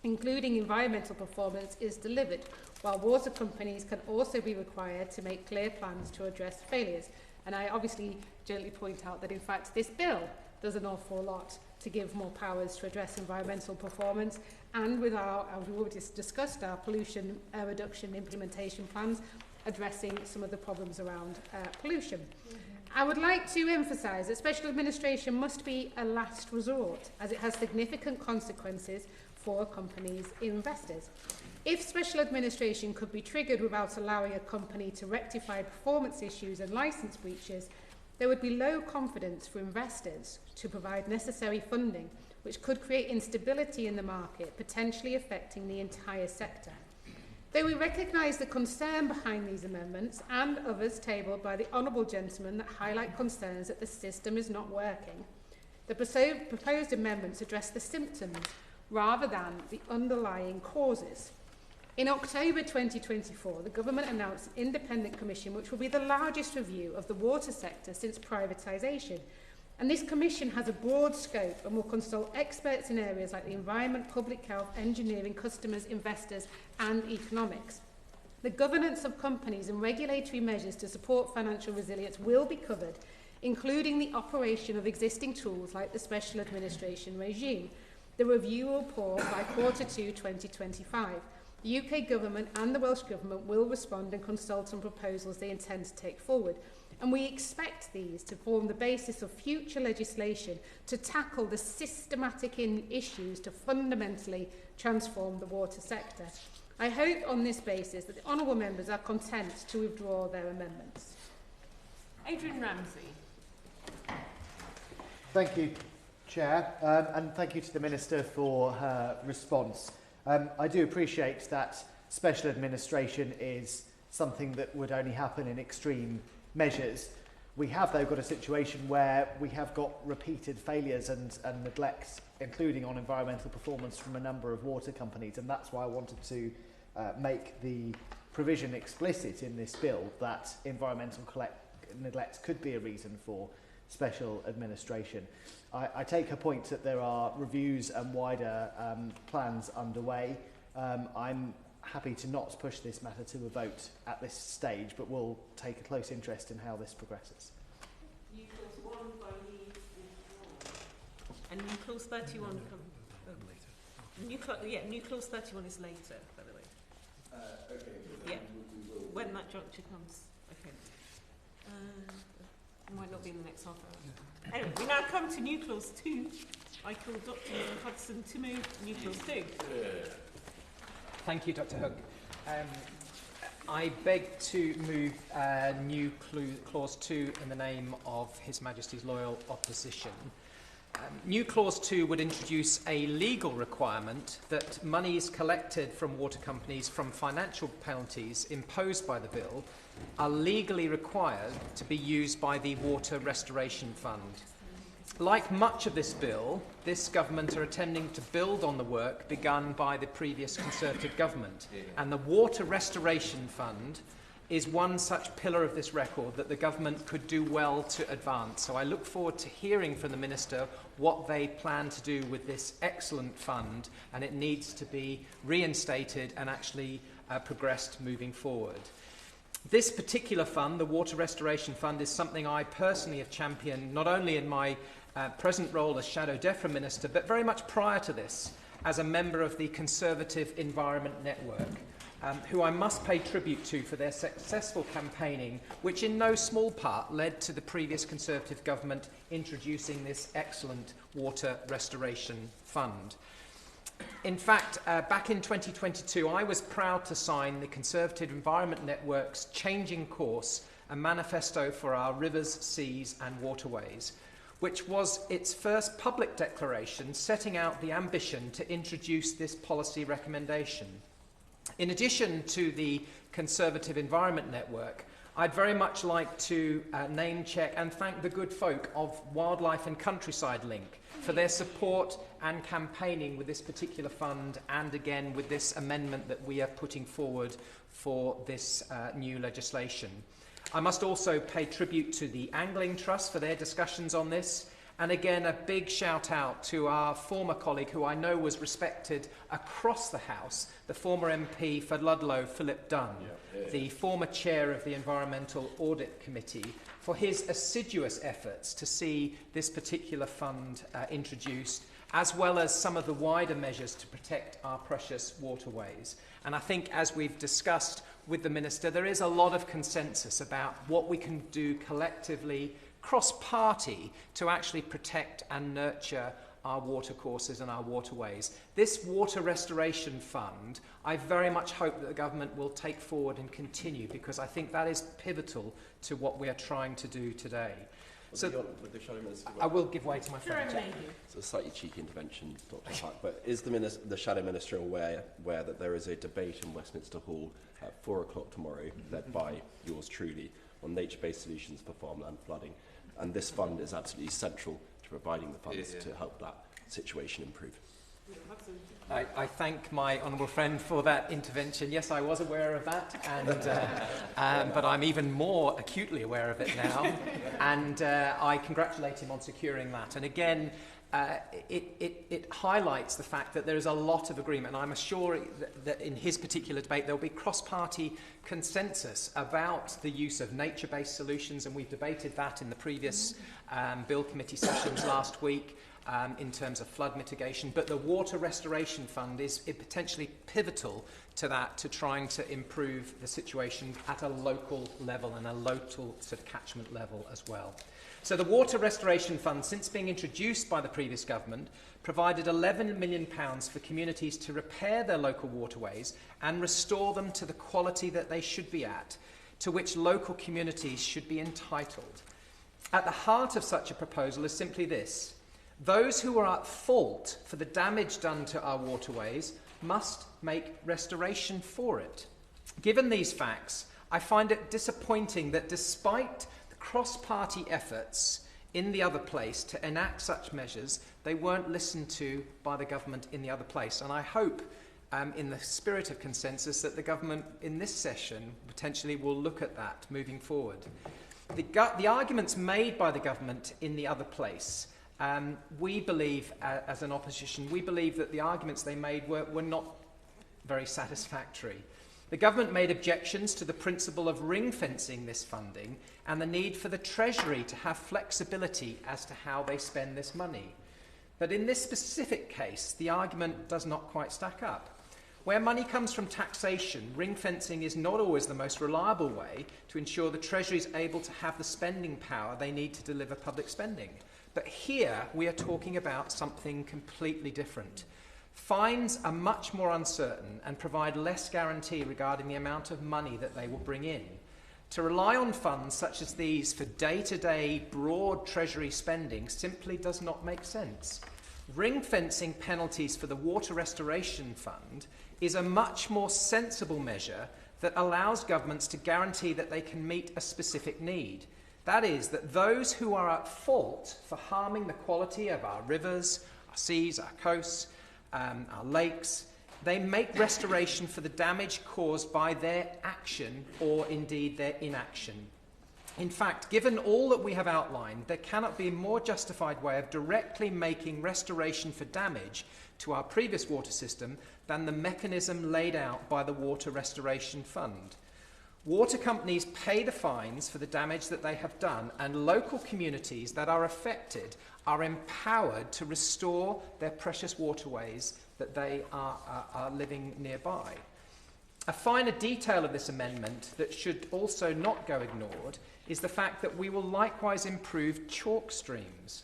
including environmental performance, is delivered, while water companies can also be required to make clear plans to address failures. And I obviously gently point out that, in fact, this bill does an awful lot to give more powers to address environmental performance, and with our, as we already discussed, our pollution reduction implementation plans, addressing some of the problems around pollution. I would like to emphasise that special administration must be a last resort, as it has significant consequences for companies' investors. If special administration could be triggered without allowing a company to rectify performance issues and licence breaches, there would be low confidence for investors to provide necessary funding, which could create instability in the market, potentially affecting the entire sector. Though we recognise the concern behind these amendments and others tabled by the honourable gentleman that highlight concerns that the system is not working, the proposed amendments address the symptoms rather than the underlying causes. In October 2024, the government announced an independent commission which will be the largest review of the water sector since privatisation. And this commission has a broad scope and will consult experts in areas like the environment, public health, engineering, customers, investors and economics. The governance of companies and regulatory measures to support financial resilience will be covered, including the operation of existing tools like the special administration regime. The review will report by Q2 2025. The UK Government and the Welsh Government will respond and consult on proposals they intend to take forward. And we expect these to form the basis of future legislation to tackle the systematic issues to fundamentally transform the water sector. I hope on this basis that the honourable members are content to withdraw their amendments. Adrian Ramsey. Thank you, Chair, and thank you to the Minister for her response. I do appreciate that special administration is something that would only happen in extreme measures. We have, though, got a situation where we have got repeated failures and neglects, including on environmental performance from a number of water companies, and that's why I wanted to make the provision explicit in this bill that environmental neglects could be a reason for special administration. I take her point that there are reviews and wider plans underway. I'm happy to not push this matter to a vote at this stage, but we'll take a close interest in how this progresses. New clause 1 by Lee and new clause 31 new clause 31 is later, by the way. Okay. Yeah, when that juncture comes. Okay. Might not be in the next half hour. Anyway, we now come to new clause 2. I call Dr. Hudson to move new clause 2. Thank you, Dr. Hook. I beg to move new clause 2 in the name of His Majesty's loyal opposition. New clause 2 would introduce a legal requirement that monies collected from water companies from financial penalties imposed by the bill are legally required to be used by the Water Restoration Fund. Like much of this bill, this government are attempting to build on the work begun by the previous Conservative government, and the Water Restoration Fund is one such pillar of this record that the government could do well to advance. So I look forward to hearing from the Minister what they plan to do with this excellent fund, and it needs to be reinstated and actually progressed moving forward. This particular fund, the Water Restoration Fund, is something I personally have championed not only in my present role as Shadow DEFRA Minister, but very much prior to this as a member of the Conservative Environment Network, who I must pay tribute to for their successful campaigning, which in no small part led to the previous Conservative government introducing this excellent Water Restoration Fund. In fact, back in 2022, I was proud to sign the Conservative Environment Network's Changing Course, a manifesto for our rivers, seas and waterways, which was its first public declaration setting out the ambition to introduce this policy recommendation. In addition to the Conservative Environment Network, I'd very much like to name check and thank the good folk of Wildlife and Countryside Link for their support and campaigning with this particular fund, and again with this amendment that we are putting forward for this new legislation. I must also pay tribute to the Angling Trust for their discussions on this. And again, a big shout out to our former colleague, who I know was respected across the House, the former MP for Ludlow, Philip Dunn, the former chair of the Environmental Audit Committee, for his assiduous efforts to see this particular fund introduced, as well as some of the wider measures to protect our precious waterways. And I think, as we've discussed with the Minister, there is a lot of consensus about what we can do collectively, cross-party, to actually protect and nurture our watercourses and our waterways. This Water Restoration Fund, I very much hope that the government will take forward and continue, because I think that is pivotal to what we are trying to do today. So, I will give way to my friend. It's a slightly cheeky intervention, Dr. Huck, but is the Shadow Minister aware that there is a debate in Westminster Hall at 4 o'clock tomorrow, led by yours truly, on nature-based solutions for farmland flooding? And this fund is absolutely central to providing the funds to help that situation improve. I thank my honourable friend for that intervention. Yes, I was aware of that, and but I'm even more acutely aware of it now. And I congratulate him on securing that. And again, it highlights the fact that there is a lot of agreement. And I'm sure that in his particular debate there will be cross-party consensus about the use of nature-based solutions, and we've debated that in the previous Bill Committee sessions last week. In terms of flood mitigation, but the Water Restoration Fund is potentially pivotal to that, to trying to improve the situation at a local level and a local sort of catchment level as well. So the Water Restoration Fund, since being introduced by the previous government, provided £11 million for communities to repair their local waterways and restore them to the quality that they should be at, to which local communities should be entitled. At the heart of such a proposal is simply this: those who are at fault for the damage done to our waterways must make restoration for it. Given these facts, I find it disappointing that despite the cross-party efforts in the other place to enact such measures, they weren't listened to by the government in the other place. And I hope, in the spirit of consensus, that the government in this session potentially will look at that moving forward. The arguments made by the government in the other place, we believe, as an opposition, we believe that the arguments they made were not very satisfactory. The government made objections to the principle of ring-fencing this funding and the need for the Treasury to have flexibility as to how they spend this money. But in this specific case, the argument does not quite stack up. Where money comes from taxation, ring-fencing is not always the most reliable way to ensure the Treasury is able to have the spending power they need to deliver public spending. But here we are talking about something completely different. Fines are much more uncertain and provide less guarantee regarding the amount of money that they will bring in. To rely on funds such as these for day-to-day broad Treasury spending simply does not make sense. Ring-fencing penalties for the Water Restoration Fund is a much more sensible measure that allows governments to guarantee that they can meet a specific need. That is, that those who are at fault for harming the quality of our rivers, our seas, our coasts, our lakes, they make restoration for the damage caused by their action or indeed their inaction. In fact, given all that we have outlined, there cannot be a more justified way of directly making restoration for damage to our previous water system than the mechanism laid out by the Water Restoration Fund. Water companies pay the fines for the damage that they have done, and local communities that are affected are empowered to restore their precious waterways that they are living nearby. A finer detail of this amendment that should also not go ignored is the fact that we will likewise improve chalk streams.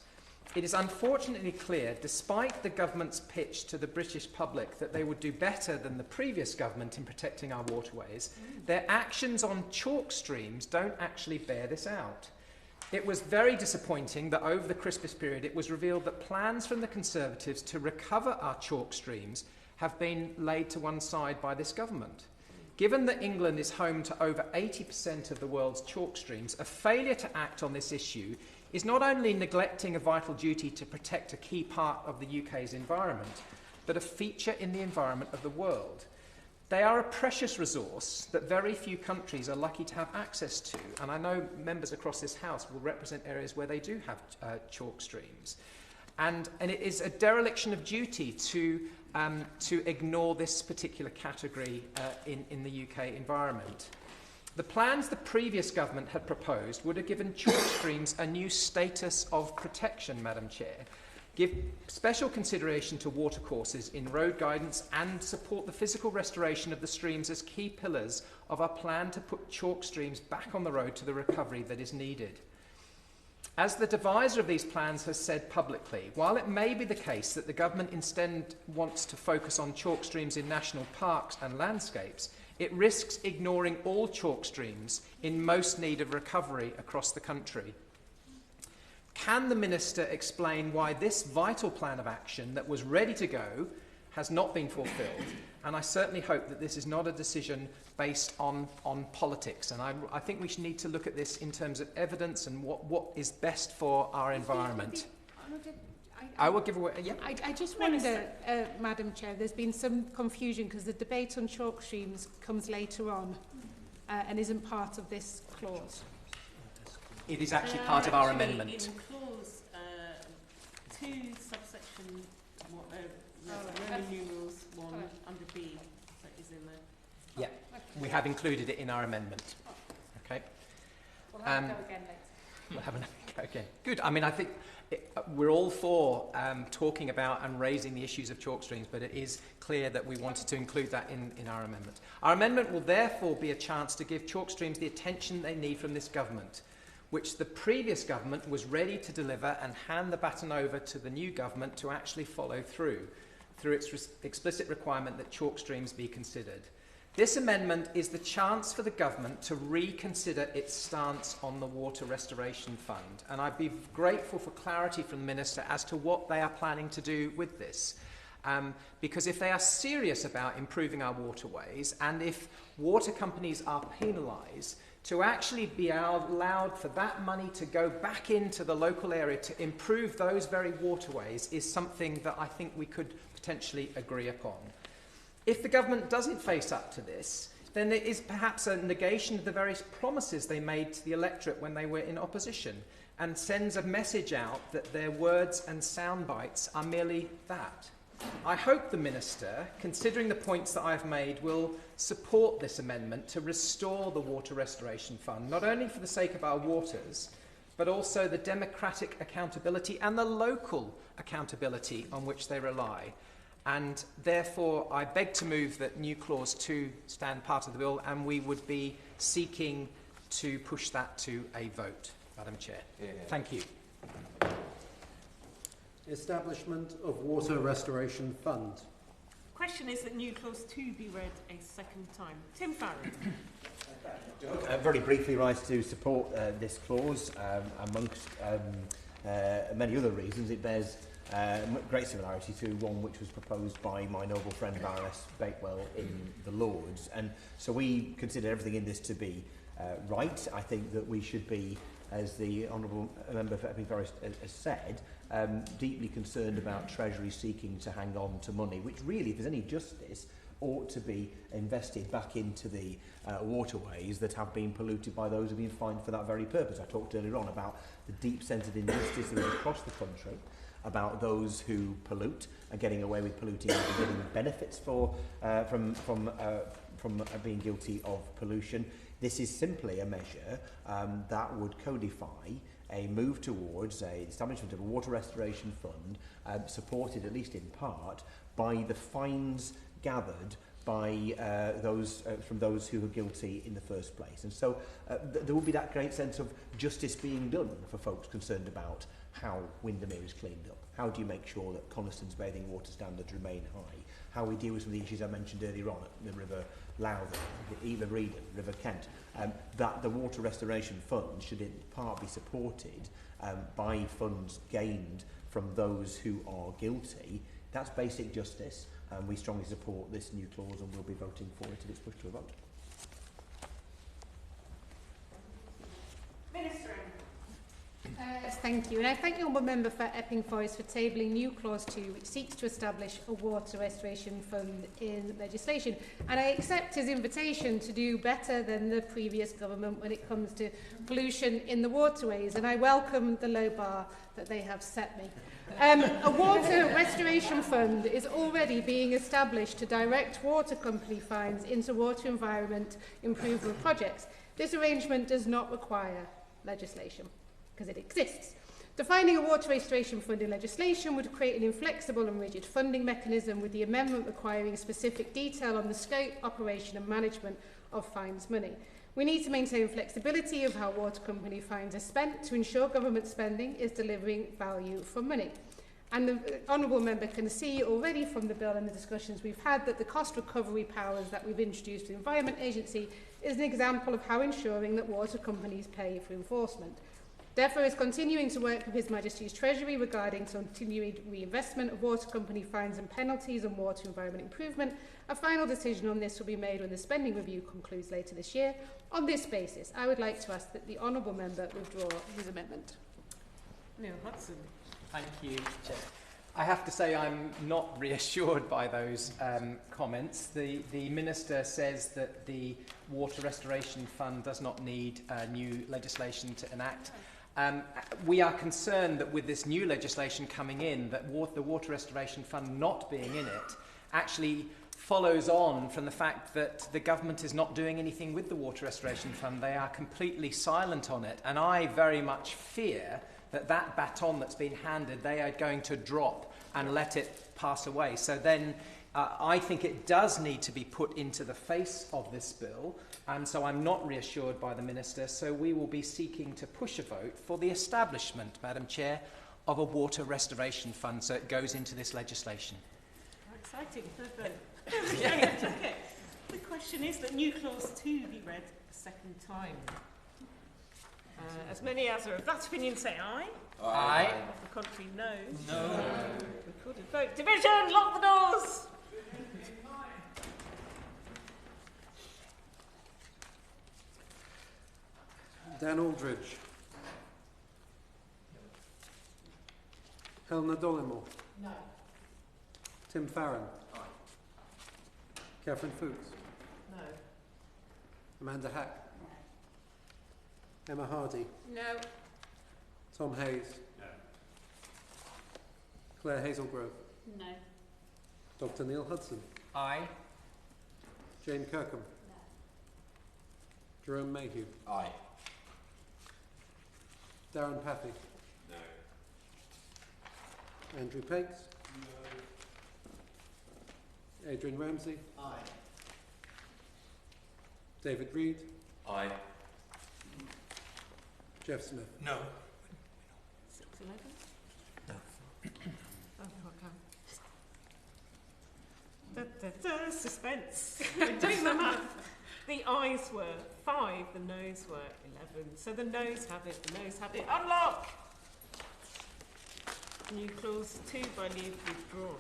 It is unfortunately clear, despite the government's pitch to the British public that they would do better than the previous government in protecting our waterways, their actions on chalk streams don't actually bear this out. It was very disappointing that over the Christmas period it was revealed that plans from the Conservatives to recover our chalk streams have been laid to one side by this government. Given that England is home to over 80% of the world's chalk streams, a failure to act on this issue is not only neglecting a vital duty to protect a key part of the UK's environment, but a feature in the environment of the world. They are a precious resource that very few countries are lucky to have access to, and I know members across this House will represent areas where they do have chalk streams. And it is a dereliction of duty to ignore this particular category in the UK environment. The plans the previous government had proposed would have given chalk streams a new status of protection, Madam Chair, give special consideration to watercourses in road guidance and support the physical restoration of the streams as key pillars of our plan to put chalk streams back on the road to the recovery that is needed. As the deviser of these plans has said publicly, while it may be the case that the government instead wants to focus on chalk streams in national parks and landscapes, it risks ignoring all chalk streams in most need of recovery across the country. Can the Minister explain why this vital plan of action that was ready to go has not been fulfilled? And I certainly hope that this is not a decision based on politics. And I think we should need to look at this in terms of evidence and what is best for our environment. I will give away. Yeah. I just wonder, Madam Chair, there's been some confusion because the debate on chalk streams comes later on and isn't part of this clause. It is actually part of our amendment. In clause 2, subsection Roman numerals 1 under B, that is in there. Yeah, we have included it in our amendment. Okay. We'll have a go again later. We'll have another go again. Good. I mean, I think we're all for talking about and raising the issues of chalk streams, but it is clear that we wanted to include that in our amendment. Our amendment will therefore be a chance to give chalk streams the attention they need from this government, which the previous government was ready to deliver and hand the baton over to the new government to actually follow through its explicit requirement that chalk streams be considered. This amendment is the chance for the government to reconsider its stance on the Water Restoration Fund, and I'd be grateful for clarity from the Minister as to what they are planning to do with this. Because if they are serious about improving our waterways, and if water companies are penalised, to actually be allowed for that money to go back into the local area to improve those very waterways is something that I think we could potentially agree upon. If the government doesn't face up to this, then it is perhaps a negation of the various promises they made to the electorate when they were in opposition, and sends a message out that their words and sound bites are merely that. I hope the Minister, considering the points that I've made, will support this amendment to restore the Water Restoration Fund, not only for the sake of our waters, but also the democratic accountability and the local accountability on which they rely. And therefore, I beg to move that new clause 2 stand part of the bill, and we would be seeking to push that to a vote, Madam Chair. Yeah. Thank you. Establishment of Water Restoration Fund. Question is that new clause 2 be read a second time. Tim Farron. Very briefly, rise to support this clause amongst many other reasons. It bears great similarity to one which was proposed by my noble friend Baroness Bakewell in the Lords, and so we consider everything in this to be right. I think that we should be, as the Honourable Member for Epping Forest has said, deeply concerned about Treasury seeking to hang on to money, which really, if there's any justice, ought to be invested back into the waterways that have been polluted by those who have been fined for that very purpose. I talked earlier on about the deep sense of injustice that is across the country, about those who pollute are getting away with polluting and getting benefits from being guilty of pollution. This is simply a measure that would codify a move towards the establishment of a water restoration fund, supported at least in part by the fines gathered by from those who were guilty in the first place. And so there will be that great sense of justice being done for folks concerned about how Windermere is cleaned up. How do you make sure that Coniston's bathing water standards remain high? How we deal with some of the issues I mentioned earlier on at the River Lowther, Eva Reedon, River Kent, that the Water Restoration Fund should in part be supported by funds gained from those who are guilty. That's basic justice, and we strongly support this new clause and will be voting for it if it's pushed to a vote. Thank you. And I thank the Honourable Member for Epping Forest for tabling new Clause 2, which seeks to establish a water restoration fund in legislation. And I accept his invitation to do better than the previous government when it comes to pollution in the waterways. And I welcome the low bar that they have set me. A water restoration fund is already being established to direct water company fines into water environment improvement projects. This arrangement does not require legislation, because it exists. Defining a water restoration fund in legislation would create an inflexible and rigid funding mechanism, with the amendment requiring specific detail on the scope, operation and management of fines money. We need to maintain flexibility of how water company fines are spent to ensure government spending is delivering value for money. And the Honourable Member can see already from the bill and the discussions we've had that the cost recovery powers that we've introduced to the Environment Agency is an example of how ensuring that water companies pay for enforcement. DEFRA is continuing to work with His Majesty's Treasury regarding continued reinvestment of water company fines and penalties on water environment improvement. A final decision on this will be made when the spending review concludes later this year. On this basis, I would like to ask that the Honourable Member withdraw his amendment. Neil Hudson. Thank you, Chair. I have to say I'm not reassured by those comments. The Minister says that the Water Restoration Fund does not need new legislation to enact. We are concerned that with this new legislation coming in, that the Water Restoration Fund not being in it actually follows on from the fact that the government is not doing anything with the Water Restoration Fund. They are completely silent on it, and I very much fear that that baton that's been handed, they are going to drop and let it pass away. So then I think it does need to be put into the face of this bill, and so I'm not reassured by the Minister. So we will be seeking to push a vote for the establishment, Madam Chair, of a water restoration fund, so it goes into this legislation. How exciting. Okay. The question is that new clause 2 be read a second time. As many as are of that opinion say aye. Aye. Of the contrary, no. No. Recorded vote. Division, lock the doors. Dan Aldridge. Helena Dollimore. No. Tim Farron. Aye. Catherine Fuchs. No. Amanda Hack. Emma Hardy. No. Tom Hayes. No. Claire Hazelgrove. No. Dr. Neil Hudson. Aye. Jane Kirkham. No. Jerome Mayhew. Aye. Darren Pappy. No. Andrew Pakes. No. Adrian Ramsey. Aye. David Reed. Aye. Jeff Smith. No. 6-11? No. Oh, okay. Suspense. We're doing the math. The ayes were 5, the noes were 11. So the noes have it, the noes have it. Unlock! New clause 2 by leave withdrawn.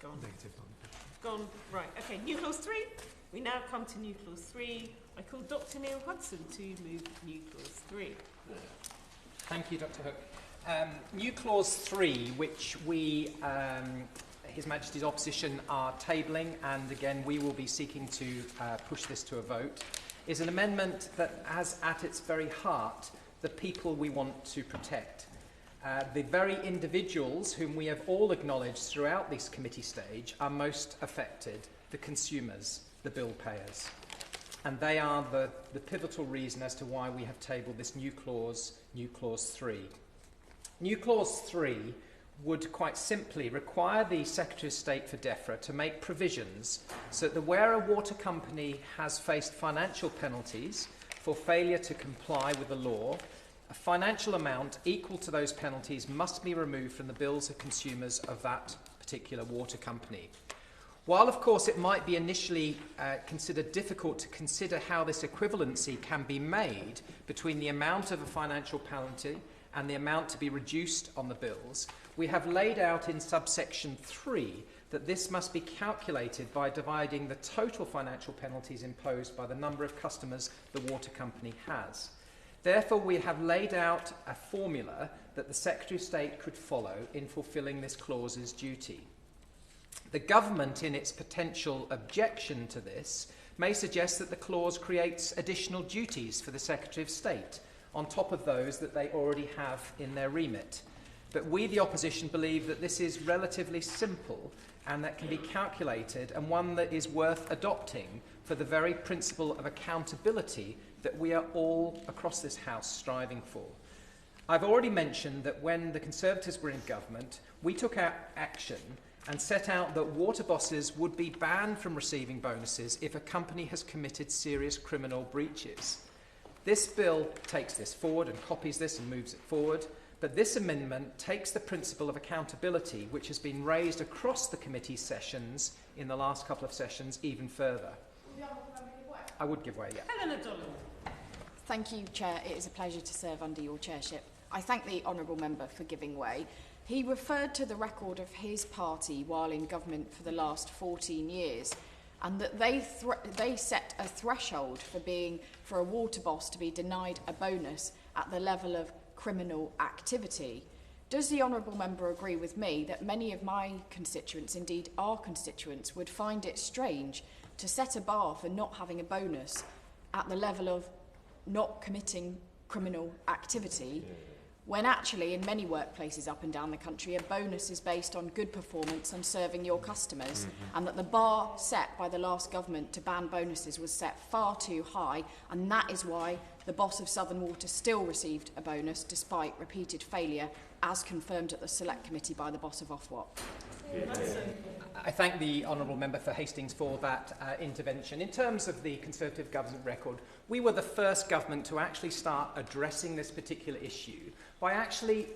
Gone. Negative one. Gone. Right, okay, new clause 3. We now come to new clause 3. I call Dr. Neil Hudson to move new clause 3. Thank you, Dr. Hook. New clause 3, which we, His Majesty's Opposition, are tabling, and again we will be seeking to push this to a vote, is an amendment that has at its very heart the people we want to protect. The very individuals whom we have all acknowledged throughout this committee stage are most affected, the consumers, the bill payers. And they are the pivotal reason as to why we have tabled this new clause 3. New clause 3 would quite simply require the Secretary of State for DEFRA to make provisions so that where a water company has faced financial penalties for failure to comply with the law, a financial amount equal to those penalties must be removed from the bills of consumers of that particular water company. While, of course, it might be initially considered difficult to consider how this equivalency can be made between the amount of a financial penalty and the amount to be reduced on the bills, we have laid out in subsection 3 that this must be calculated by dividing the total financial penalties imposed by the number of customers the water company has. Therefore, we have laid out a formula that the Secretary of State could follow in fulfilling this clause's duty. The government, in its potential objection to this, may suggest that the clause creates additional duties for the Secretary of State on top of those that they already have in their remit. But we, the opposition, believe that this is relatively simple and that can be calculated, and one that is worth adopting for the very principle of accountability that we are all across this House striving for. I've already mentioned that when the Conservatives were in government, we took out action and set out that water bosses would be banned from receiving bonuses if a company has committed serious criminal breaches. This bill takes this forward and copies this and moves it forward, but this amendment takes the principle of accountability, which has been raised across the committee sessions in the last couple of sessions, even further. I would give way, yeah. Eleanor Dolan. Thank you, Chair. It is a pleasure to serve under your chairship. I thank the honourable member for giving way. He referred to the record of his party while in government for the last 14 years, and that they set a threshold for a water boss to be denied a bonus at the level of criminal activity. Does the honourable member agree with me that many of my constituents, indeed our constituents, would find it strange to set a bar for not having a bonus at the level of not committing criminal activity, when actually in many workplaces up and down the country a bonus is based on good performance and serving your customers, and that the bar set by the last government to ban bonuses was set far too high, and that is why the boss of Southern Water still received a bonus despite repeated failure, as confirmed at the Select Committee by the boss of Ofwat. I thank the honourable member for Hastings for that intervention. In terms of the Conservative government record, we were the first government to actually start addressing this particular issue by actually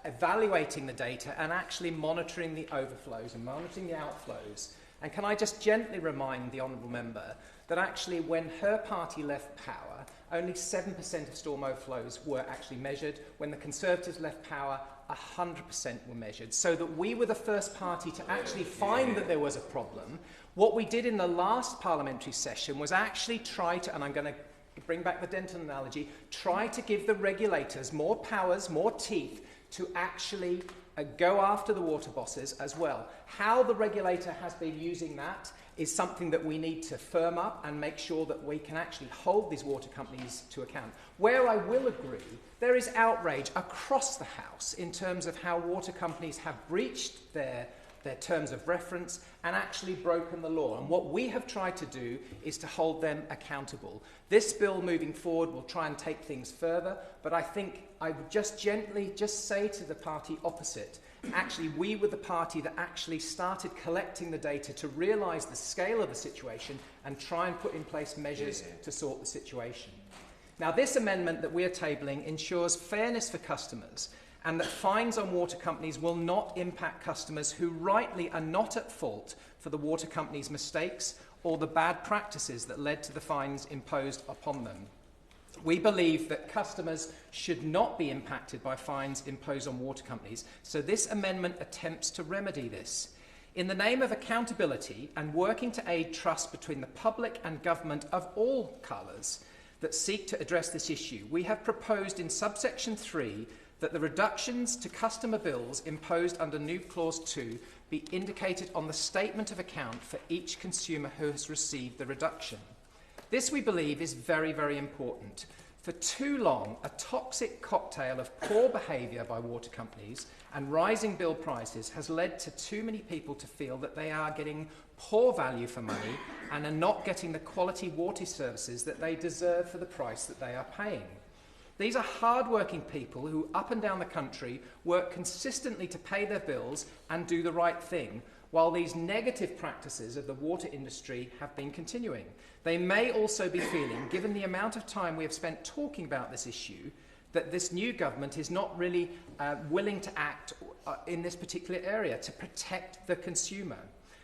evaluating the data and actually monitoring the overflows and monitoring the outflows. And can I just gently remind the honourable member that actually when her party left power, only 7% of storm overflows were actually measured. When the Conservatives left power, 100% were measured, so that we were the first party to actually find that there was a problem. What we did in the last parliamentary session was actually try to, and I'm going to bring back the dental analogy, try to give the regulators more powers, more teeth to actually go after the water bosses as well. How the regulator has been using that is something that we need to firm up and make sure that we can actually hold these water companies to account. Where I will agree, there is outrage across the House in terms of how water companies have breached their terms of reference and actually broken the law. And what we have tried to do is to hold them accountable. This bill moving forward will try and take things further, but I think I would just gently say to the party opposite, actually we were the party that actually started collecting the data to realise the scale of the situation and try and put in place measures to sort the situation. Now, this amendment that we are tabling ensures fairness for customers and that fines on water companies will not impact customers who rightly are not at fault for the water company's mistakes or the bad practices that led to the fines imposed upon them. We believe that customers should not be impacted by fines imposed on water companies, so this amendment attempts to remedy this. In the name of accountability and working to aid trust between the public and government of all colours that seek to address this issue, we have proposed in subsection 3 that the reductions to customer bills imposed under new clause 2 be indicated on the statement of account for each consumer who has received the reduction. This, we believe, is very, very important. For too long, a toxic cocktail of poor behaviour by water companies and rising bill prices has led to too many people to feel that they are getting poor value for money and are not getting the quality water services that they deserve for the price that they are paying. These are hard-working people who, up and down the country, work consistently to pay their bills and do the right thing, while these negative practices of the water industry have been continuing. They may also be feeling, given the amount of time we have spent talking about this issue, that this new government is not really willing to act in this particular area to protect the consumer.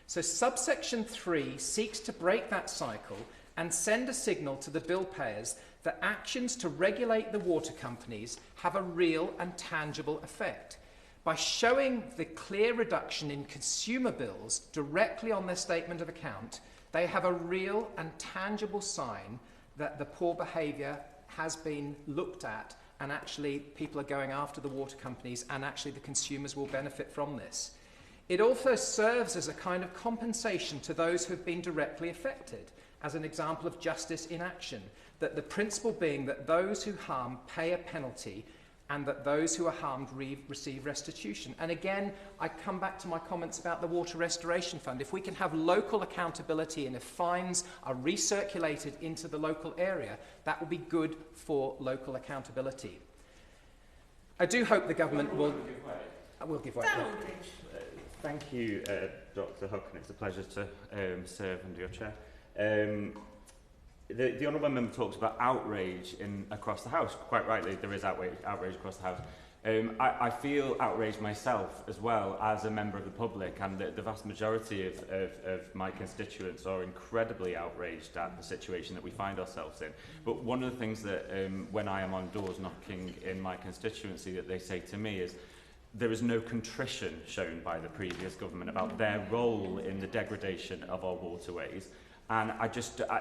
So subsection 3 seeks to break that cycle and send a signal to the bill payers that actions to regulate the water companies have a real and tangible effect. by showing the clear reduction in consumer bills directly on their statement of account, they have a real and tangible sign that the poor behaviour has been looked at, and actually people are going after the water companies, and actually the consumers will benefit from this. It also serves as a kind of compensation to those who have been directly affected, as an example of justice in action, that the principle being that those who harm pay a penalty and that those who are harmed receive restitution. And again, I come back to my comments about the Water Restoration Fund. If we can have local accountability and if fines are recirculated into the local area, that will be good for local accountability. I do hope the government will give way. Thank you, Dr. Hook, and it's a pleasure to serve under your chair. The Honourable Member talks about outrage across the House. Quite rightly, there is outrage across the House. I feel outraged myself as well as a member of the public, and the vast majority of my constituents are incredibly outraged at the situation that we find ourselves in. But one of the things that, when I am on doors knocking in my constituency, that they say to me is, there is no contrition shown by the previous government about their role in the degradation of our waterways. And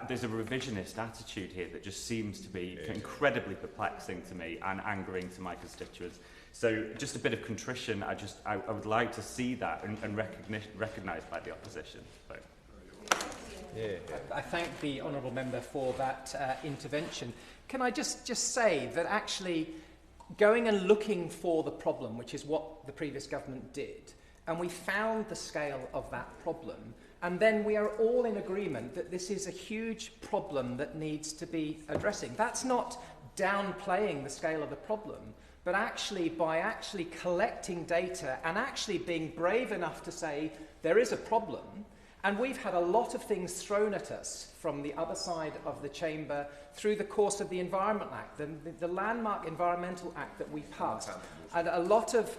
there's a revisionist attitude here that just seems to be incredibly perplexing to me and angering to my constituents. So just a bit of contrition, I would like to see that and recognised by the opposition. So. I thank the Honourable Member for that intervention. Can I just say that actually going and looking for the problem, which is what the previous government did, and we found the scale of that problem, and then we are all in agreement that this is a huge problem that needs to be addressing. That's not downplaying the scale of the problem, but actually by actually collecting data and actually being brave enough to say there is a problem. And we've had a lot of things thrown at us from the other side of the chamber through the course of the Environment Act, the landmark Environmental Act that we passed, and a lot of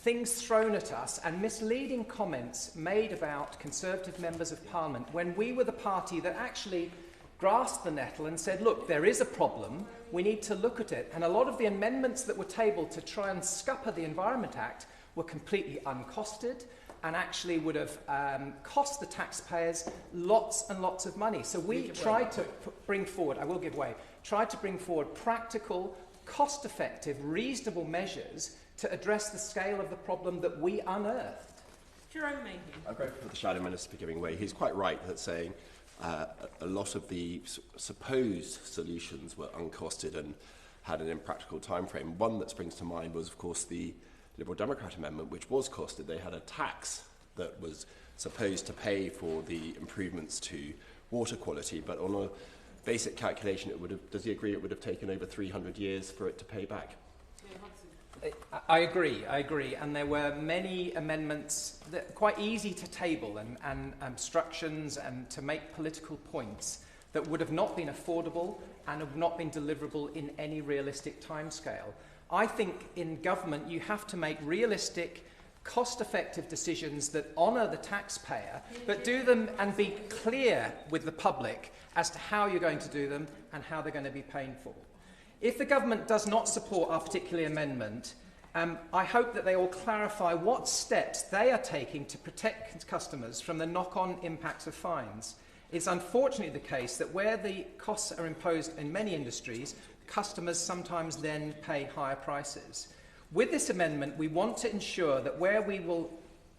things thrown at us and misleading comments made about Conservative members of Parliament when we were the party that actually grasped the nettle and said, look, there is a problem, we need to look at it. And a lot of the amendments that were tabled to try and scupper the Environment Act were completely uncosted and actually would have cost the taxpayers lots and lots of money. So we tried to bring forward, I will give way, tried to bring forward practical, cost-effective, reasonable measures to address the scale of the problem that we unearthed. Jerome Mayhew. I'm grateful for the Shadow Minister for giving way. He's quite right that saying a lot of the supposed solutions were uncosted and had an impractical time frame. One that springs to mind was, of course, the Liberal Democrat amendment, which was costed. They had a tax that was supposed to pay for the improvements to water quality, but on a basic calculation, does he agree it would have taken over 300 years for it to pay back? I agree, and there were many amendments that are quite easy to table and obstructions and to make political points that would have not been affordable and have not been deliverable in any realistic timescale. I think in government you have to make realistic, cost-effective decisions that honour the taxpayer, but do them and be clear with the public as to how you're going to do them and how they're going to be paid for. If the government does not support our particular amendment, I hope that they will clarify what steps they are taking to protect customers from the knock-on impacts of fines. It's unfortunately the case that where the costs are imposed in many industries, customers sometimes then pay higher prices. With this amendment, we want to ensure that where we will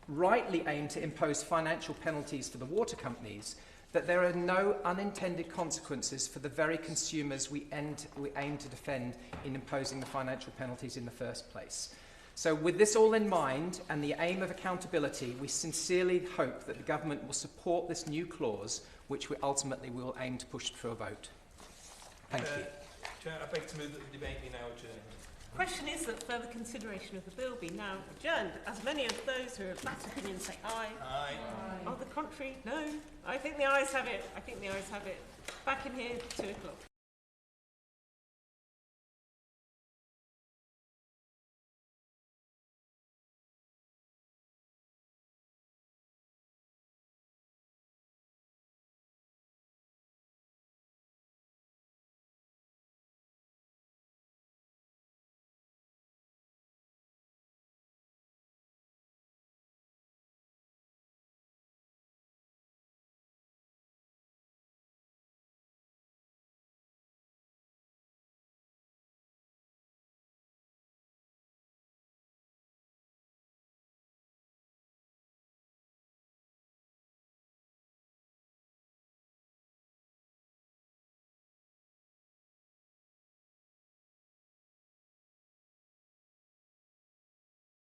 rightly aim to impose financial penalties for the water companies, that there are no unintended consequences for the very consumers we aim to defend in imposing the financial penalties in the first place. So with this all in mind and the aim of accountability, we sincerely hope that the government will support this new clause, which we ultimately will aim to push for a vote. Thank you. Chair, I beg to move that the debate be now adjourned. The question is that further consideration of the bill be now adjourned. As many of those who are of that opinion say aye. Aye. On the contrary, no. I think the ayes have it. Back in here, 2 o'clock.